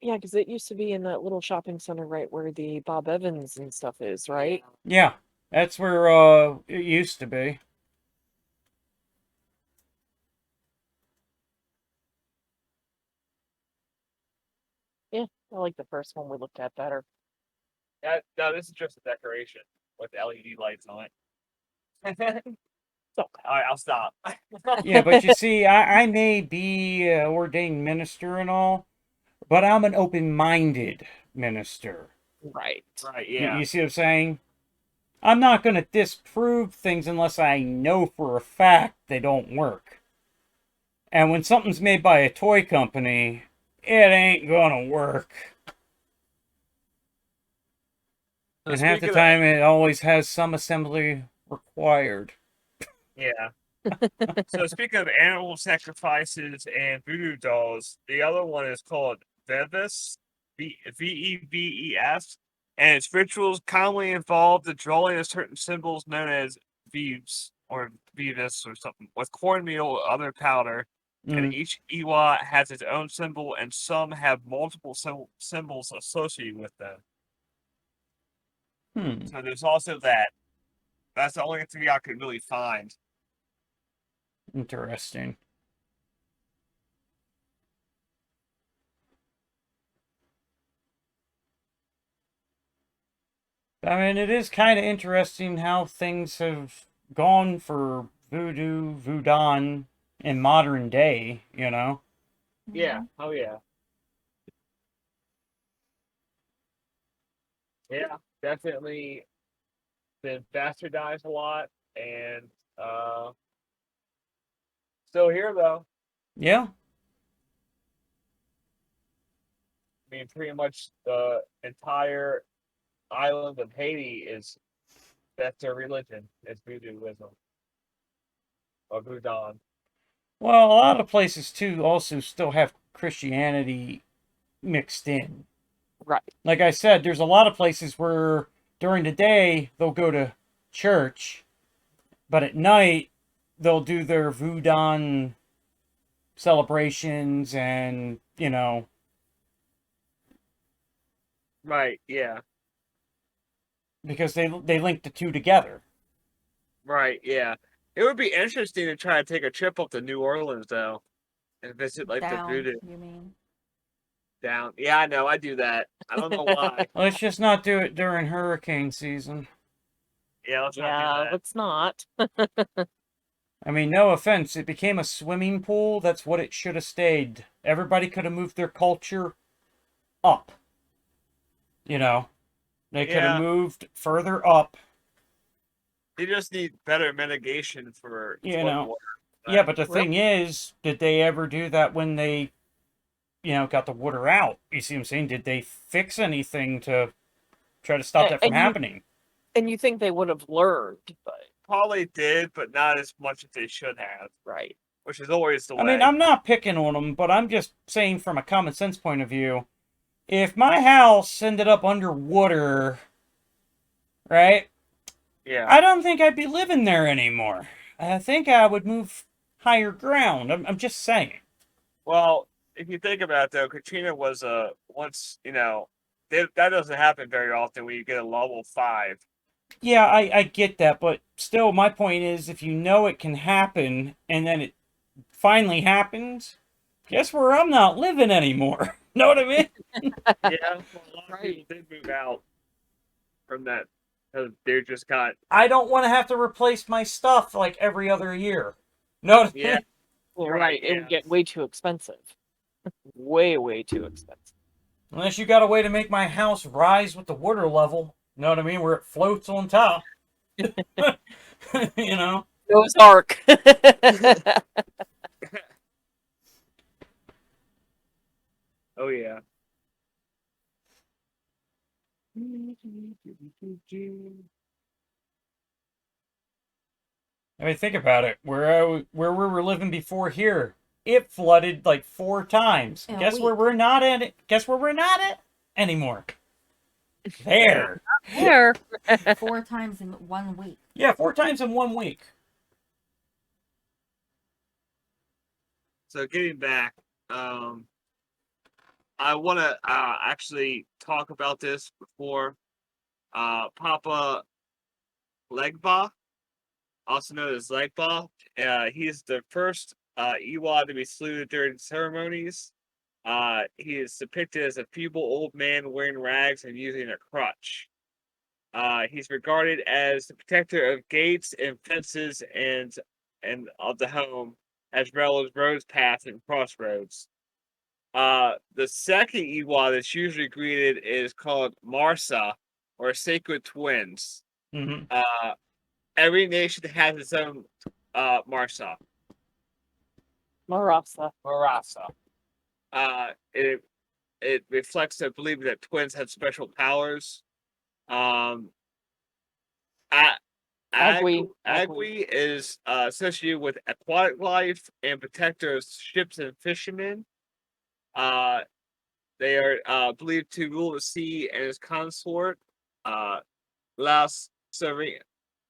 Yeah, because it used to be in that little shopping center right where the Bob Evans and stuff is, right? Yeah, that's where it used to be. Yeah, I like the first one we looked at better. Yeah, no, this is just a decoration with LED lights on it. So, All right, I'll stop. Yeah, but you see, I may be an ordained minister and all, but I'm an open-minded minister. right. Right, You- yeah. You see what I'm saying? I'm not going to disprove things unless I know for a fact they don't work. And when something's made by a toy company, it ain't gonna work. So And half the speaking of- time, it always has some assembly required. Yeah. So speaking of animal sacrifices and voodoo dolls, the other one is called Veves, Veves, and its rituals commonly involve the drawing of certain symbols known as Veves or Veves or something with cornmeal or other powder. And Mm. each Iwa has its own symbol, and some have multiple symbols associated with them. Hmm. So there's also that. That's the only thing I could really find. Interesting. I mean, it is kind of interesting how things have gone for voodoo, Voudon in modern day, you know? Yeah. Oh yeah. Yeah, definitely been bastardized a lot and still here though. Yeah. I mean pretty much the entire island of Haiti that's their religion. It's voodooism. Or Voudon. Well, a lot of places, too, also still have Christianity mixed in. Right. Like I said, there's a lot of places where during the day they'll go to church, but at night they'll do their Voudon celebrations and, you know, Right, yeah. because they link the two together. Right, yeah. It would be interesting to try to take a trip up to New Orleans though. And visit like Down, the voodoo you mean? down. Yeah, I know, I do that. I don't know why. Let's just not do it during hurricane season. Yeah, let's not Yeah, do that. let's not. I mean, no offense, it became a swimming pool. That's what it should have stayed. Everybody could have moved their culture up. You know, they could Yeah. have moved further up. You just need better mitigation for You know. floodwater. Yeah, but the Well- thing is, did they ever do that when they, you know, got the water out? You see what I'm saying? Did they fix anything to try to stop that from And you- happening? And you think they would have learned, but Probably did, but not as much as they should have, right. which is always the I way. mean, I'm not picking on them, but I'm just saying from a common sense point of view, if my house ended up underwater, right, Yeah. I don't think I'd be living there anymore. I think I would move higher ground. I'm just saying. Well, if you think about it, though, Katrina was once that doesn't happen very often when you get a level 5. Yeah, I get that, but still, my point is, if you know it can happen, and then it finally happens, guess where I'm not living anymore? Know what I mean? Yeah, well, a lot of Right. people did move out from that because they're just got I don't want to have to replace my stuff like every other year. No, yeah. Well, Right, right. It yeah. would get way too expensive. Way, way too expensive. unless you got a way to make my house rise with the water level. You know what I mean? Where it floats on top. You know? Noah's Ark. Oh yeah. I mean, think about it. Where we were living before here, it flooded like 4 times. In a Guess where week. we're not at it? Guess where we're not at anymore? There. There. 4 times in 1 week. Yeah, 4 times in 1 week. So getting back, I want to actually talk about this before Papa Legba, also known as Legba. He's the first Iwa to be saluted during ceremonies. He is depicted as a feeble old man wearing rags and using a crutch. He's regarded as the protector of gates and fences and of the home, as well as roads, paths, and crossroads. The second Iwa that's usually greeted is called Marsa, or Sacred Twins. Mm-hmm. Every nation has its own Marsa. Marasa. Marasa. It reflects the belief that twins have special powers. Um, Agui. Agui is associated with aquatic life and protector of ships and fishermen. They are believed to rule the sea and his consort, Las Serene,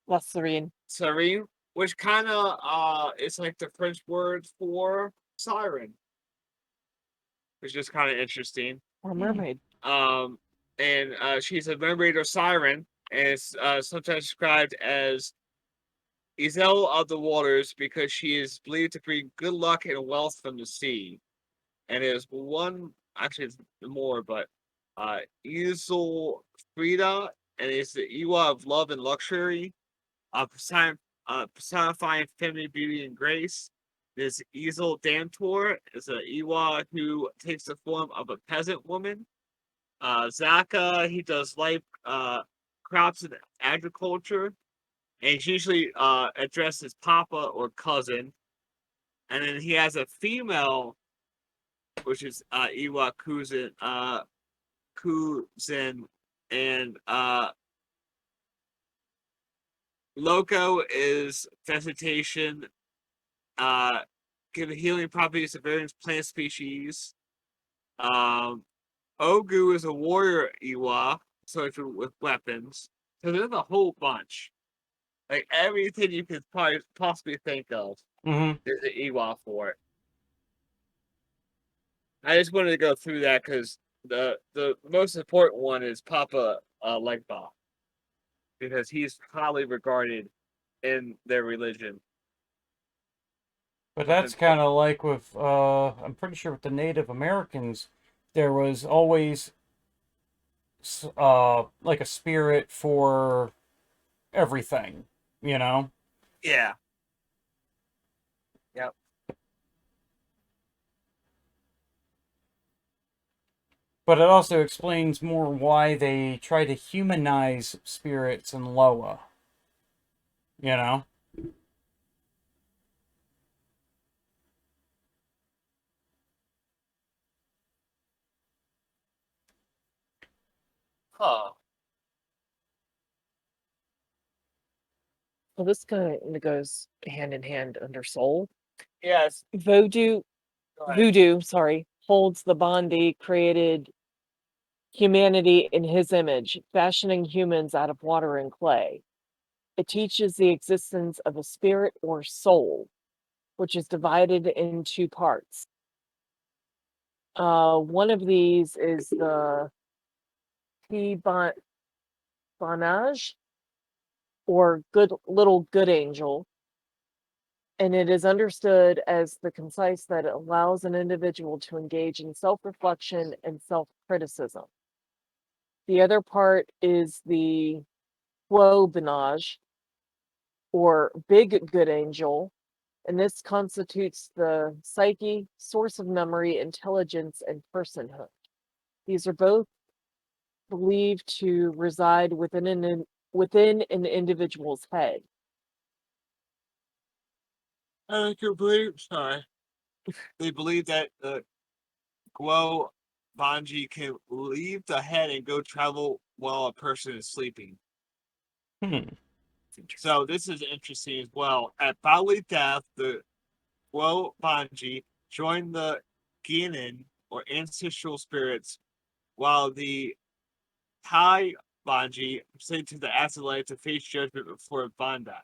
La Serene. Serene, which kind of is like the French word for siren, which is kind of interesting. Or mermaid. And she's a mermaid or siren, and is sometimes described as Isel of the waters because she is believed to bring good luck and wealth from the sea. And there's one, actually, it's more, but Isel Frida, and it's the Iwa of love and luxury, personifying feminine beauty and grace. There's Isel Dantor, is an Iwa who takes the form of a peasant woman. Zaka, he does life, crops and agriculture, and he's usually addressed as Papa or cousin. And then he has a female, which is Iwa Kuzin, and Loco is vegetation, giving healing properties to various plant species. Ogu is a warrior Iwa, so with weapons. So there's a whole bunch. Like everything you could probably possibly think of, Mm-hmm. there's an Iwa for it. I just wanted to go through that because the most important one is Papa Legba, because he's highly regarded in their religion. But that's kind of like with, I'm pretty sure with the Native Americans, there was always like a spirit for everything, you know? Yeah. Yep. But it also explains more why they try to humanize spirits in Loa, you know? Huh. Well, this kind of goes hand in hand under soul. Yes. Voodoo, sorry, holds the Bondi created humanity in his image, fashioning humans out of water and clay. It teaches the existence of a spirit or soul, which is divided in 2 parts. One of these is the Banage, or good angel, and it is understood as the concise that it allows an individual to engage in self-reflection and self-criticism. The other part is the Quo-Benage, or Big Good Angel, and this constitutes the psyche, source of memory, intelligence, and personhood. These are both believed to reside within an individual's head. Sorry. They believe that the Guo Banji can leave the head and go travel while a person is sleeping. Hmm. So this is interesting as well. At bodily death, the Guo Banji join the Genin or ancestral spirits, while the Tai Banji sent to the afterlife to face judgment before Bandai.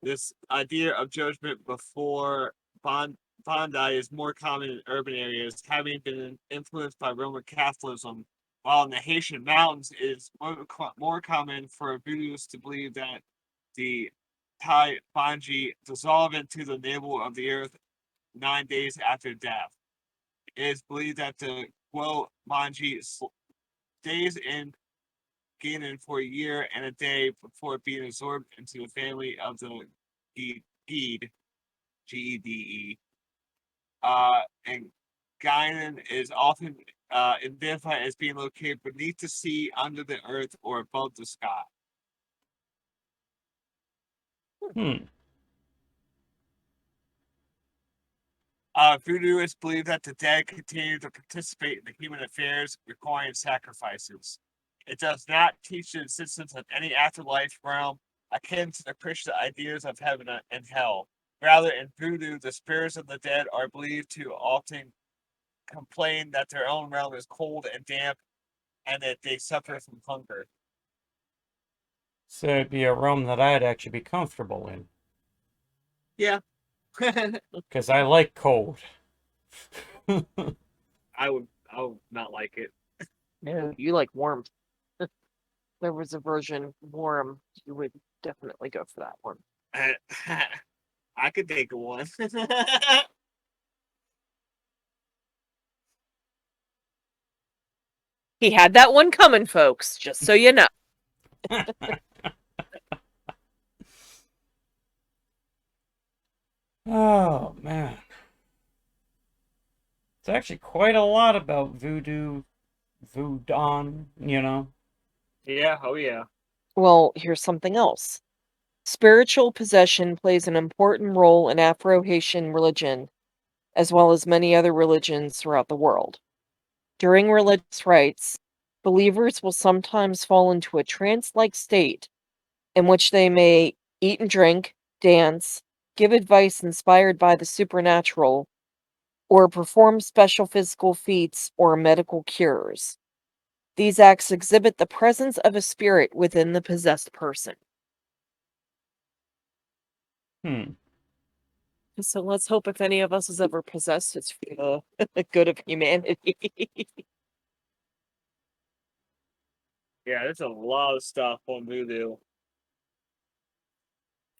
This idea of judgment before Bandai is more common in urban areas, having been influenced by Roman Catholicism, while in the Haitian mountains it is more common for Voodoos to believe that the Tai Banji dissolve into the navel of the earth 9 days after death. It is believed that the Guo Banji stays in Ganon for a year and a day before being absorbed into the family of the Gede, Gede. And Ganon is often identified as being located beneath the sea, under the earth, or above the sky. Hmm. Voodooists believe that the dead continue to participate in the human affairs, requiring sacrifices. It does not teach the existence of any afterlife realm akin to the Christian ideas of heaven and hell. Rather, in Voodoo, the spirits of the dead are believed to often complain that their own realm is cold and damp and that they suffer from hunger. So it'd be a realm that I'd actually be comfortable in. Yeah. Because I like cold. I would not like it. No, you like warmth. There was a version warm, you would definitely go for that one. I could take one. He had that one coming, folks, just so you know. Oh, man. It's actually quite a lot about voodoo, voodon, you know? Yeah, oh yeah. Well, here's something else. Spiritual possession plays an important role in Afro-Haitian religion, as well as many other religions throughout the world. During religious rites, believers will sometimes fall into a trance-like state in which they may eat and drink, dance, give advice inspired by the supernatural, or perform special physical feats or medical cures. These acts exhibit the presence of a spirit within the possessed person. Hmm. So let's hope if any of us is ever possessed, it's for the good of humanity. Yeah, there's a lot of stuff on Voodoo.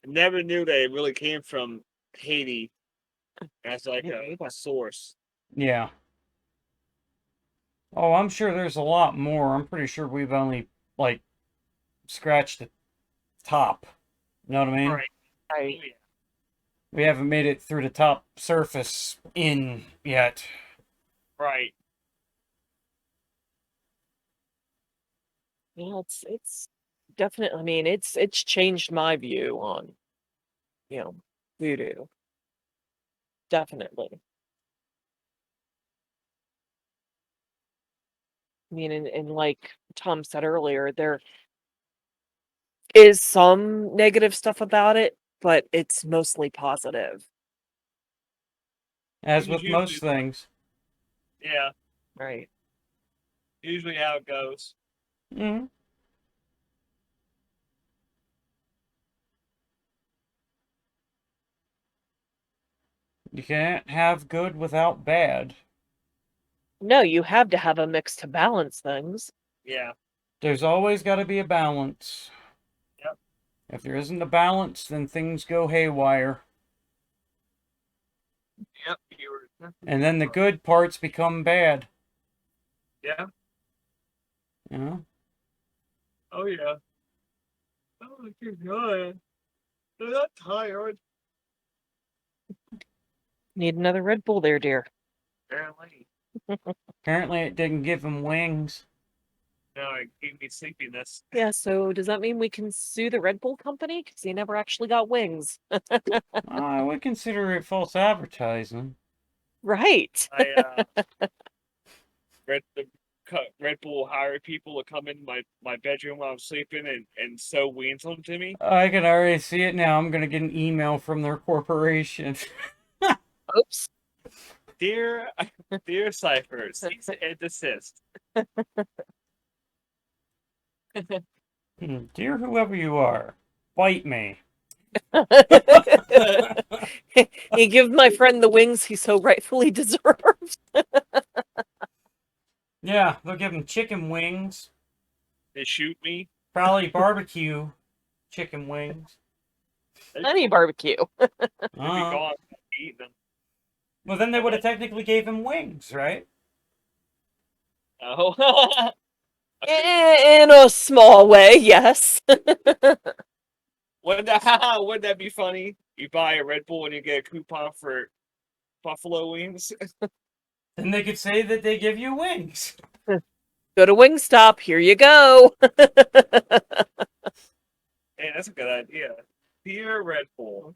I never knew that it really came from Haiti as like a source. Yeah. Oh, I'm sure there's a lot more. I'm pretty sure we've only, like, scratched the top. You know what I mean? Right. Right. Oh, yeah. We haven't made it through the top surface in yet. Right. Yeah, it's definitely. I mean, it's changed my view on voodoo. Definitely. I mean, and like Tom said earlier, there is some negative stuff about it, but it's mostly positive. As Which is with most usually, things. yeah, Right. usually how it goes. Mm. You can't have good without bad. No, you have to have a mix to balance things. Yeah. There's always got to be a balance. Yep. If there isn't a balance, then things go haywire. Yep. You were. And then the good parts become bad. Yeah. You know? Oh yeah. Oh, good. I'm not tired. Need another Red Bull there, dear. Apparently. Apparently, it didn't give him wings. No, it gave me sleepiness. Yeah, so does that mean we can sue the Red Bull company? Because he never actually got wings. I would consider it false advertising. Right. I Red Bull hired people to come in my bedroom while I'm sleeping and sew wings onto me. I can already see it now. I'm gonna get an email from their corporation. Oops. Dear dear Cypher, cease and desist. Dear whoever you are, bite me. He give my friend the wings he so rightfully deserves. Yeah, they'll give him chicken wings. They shoot me. Probably barbecue chicken wings. Any barbecue. They'd be Uh, gone. Eating them. well, then they would have technically gave him wings, right? Oh. In a small way, yes. Wouldn't that be funny? You buy a Red Bull and you get a coupon for buffalo wings. Then they could say that they give you wings. Go to Wingstop. Here you go. Hey, that's a good idea. Dear Red Bull.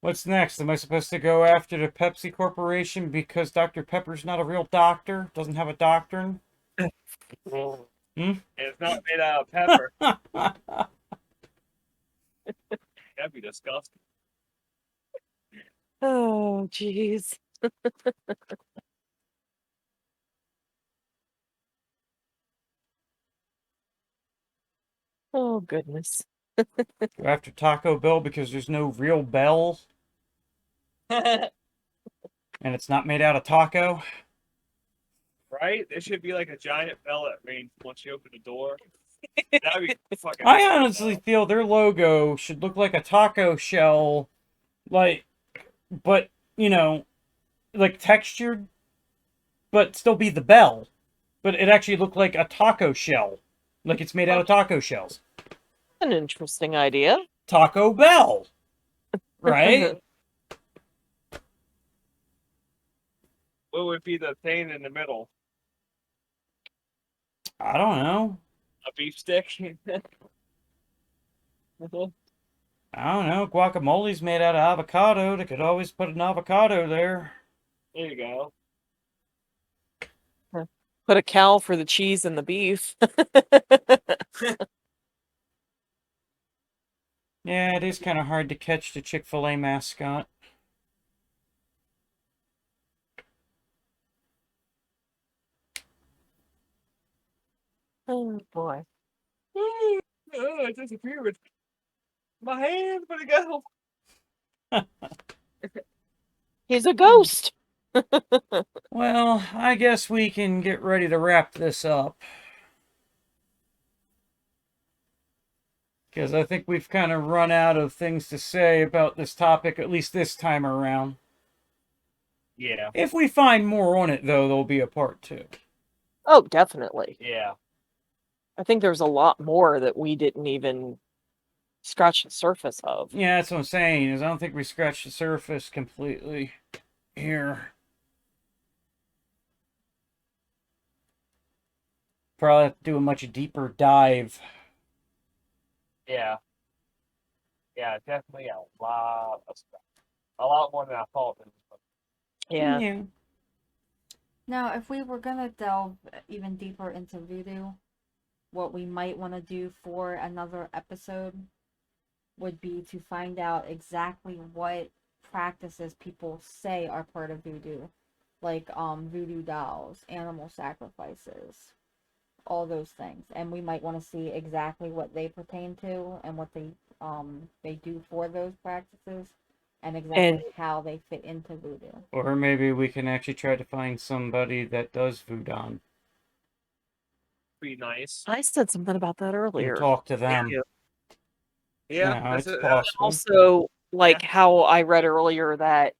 What's next? Am I supposed to go after the Pepsi Corporation because Dr. Pepper's not a real doctor? Doesn't have a doctrine? And Hmm? it's not made out of pepper. That'd be disgusting. Oh, jeez. Oh, goodness. Go after Taco Bell because there's no real bell and it's not made out of taco. Right? There should be like a giant bell that rings once you open the door. That'd be fucking. I honestly feel their logo should look like a taco shell, like, but, you know, like textured, but still be the bell. But it actually looked like a taco shell. Like it's made out of taco shells. An interesting idea. Taco Bell. Right? What would be the thing in the middle? I don't know. A beef stick? I don't know. Guacamole's made out of avocado. They could always put an avocado there. There you go. Put a cow for the cheese and the beef. Yeah, it is kind of hard to catch the Chick-fil-A mascot. Oh, boy. Oh, it disappeared. My hand, where'd it go? He's a ghost. Well, I guess we can get ready to wrap this up. Because I think we've kind of run out of things to say about this topic, at least this time around. Yeah. If we find more on it, though, there'll be a part 2. Oh, definitely. Yeah. I think there's a lot more that we didn't even scratch the surface of. Yeah, that's what I'm saying, is I don't think we scratched the surface completely here. Probably have to do a much deeper dive. Yeah. Yeah, definitely a lot of stuff. A lot more than I thought. Yeah. Now, if we were gonna delve even deeper into voodoo, what we might want to do for another episode would be to find out exactly what practices people say are part of voodoo, like voodoo dolls, animal sacrifices, all those things, and we might want to see exactly what they pertain to and what they do for those practices, and exactly how they fit into voodoo. Or maybe we can actually try to find somebody that does Voudon Be nice. I said something about that earlier. and talk to them. Yeah, it's possible. Also, like how I read earlier that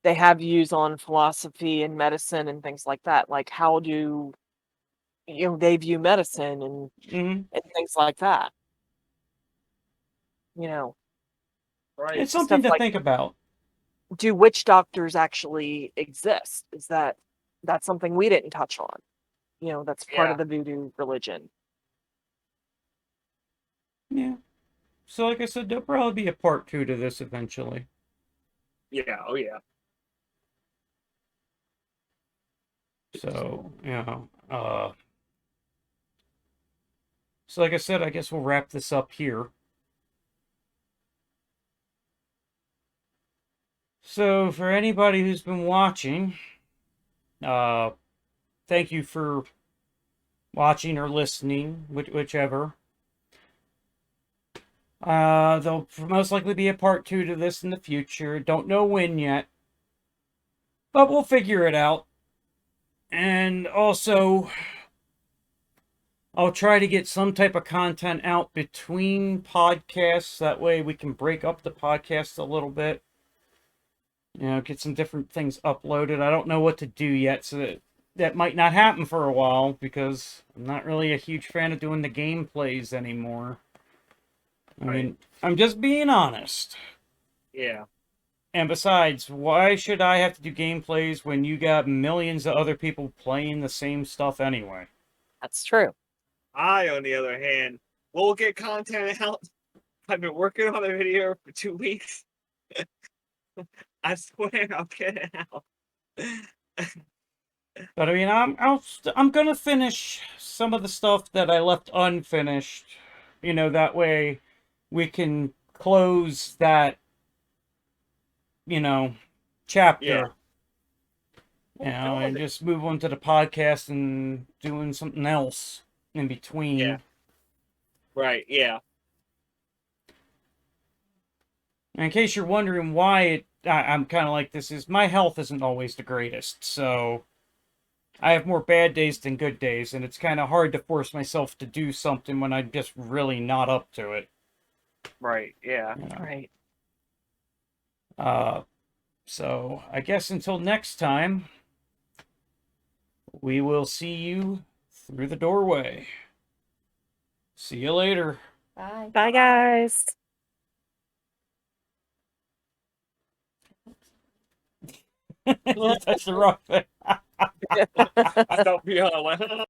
they have views on philosophy and medicine and things like that. Like, how do they view medicine Mhm. and things like that. Right. It's Stuff something to like, think about. do witch doctors actually exist? That's something we didn't touch on. That's part Yeah. of the voodoo religion. Yeah. So, like I said, there'll probably be a part 2 to this eventually. Yeah. Oh yeah. So, so like I said, I guess we'll wrap this up here. So, for anybody who's been watching, uh, thank you for watching or listening, whichever. There'll most likely be a part 2 to this in the future. Don't know when yet, but we'll figure it out. And also, I'll try to get some type of content out between podcasts. That way we can break up the podcast a little bit. Get some different things uploaded. I don't know what to do yet, so that might not happen for a while because I'm not really a huge fan of doing the gameplays anymore. I mean, I'm just being honest. Yeah. And besides, why should I have to do gameplays when you got millions of other people playing the same stuff anyway? That's true. I, on the other hand, will get content out. I've been working on a video for 2 weeks. I swear I'll get it out. But I mean, I'm gonna finish some of the stuff that I left unfinished. That way we can close that, chapter. And just move on to the podcast and doing something else in between. Yeah. Right. Yeah. And in case you're wondering why I'm kind of like this, is my health isn't always the greatest, so I have more bad days than good days, and it's kind of hard to force myself to do something when I'm just really not up to it. Right. Yeah. Right. So I guess until next time, we will see you through the doorway. See you later. Bye. Bye, guys. You touched the wrong thing. I don't be on.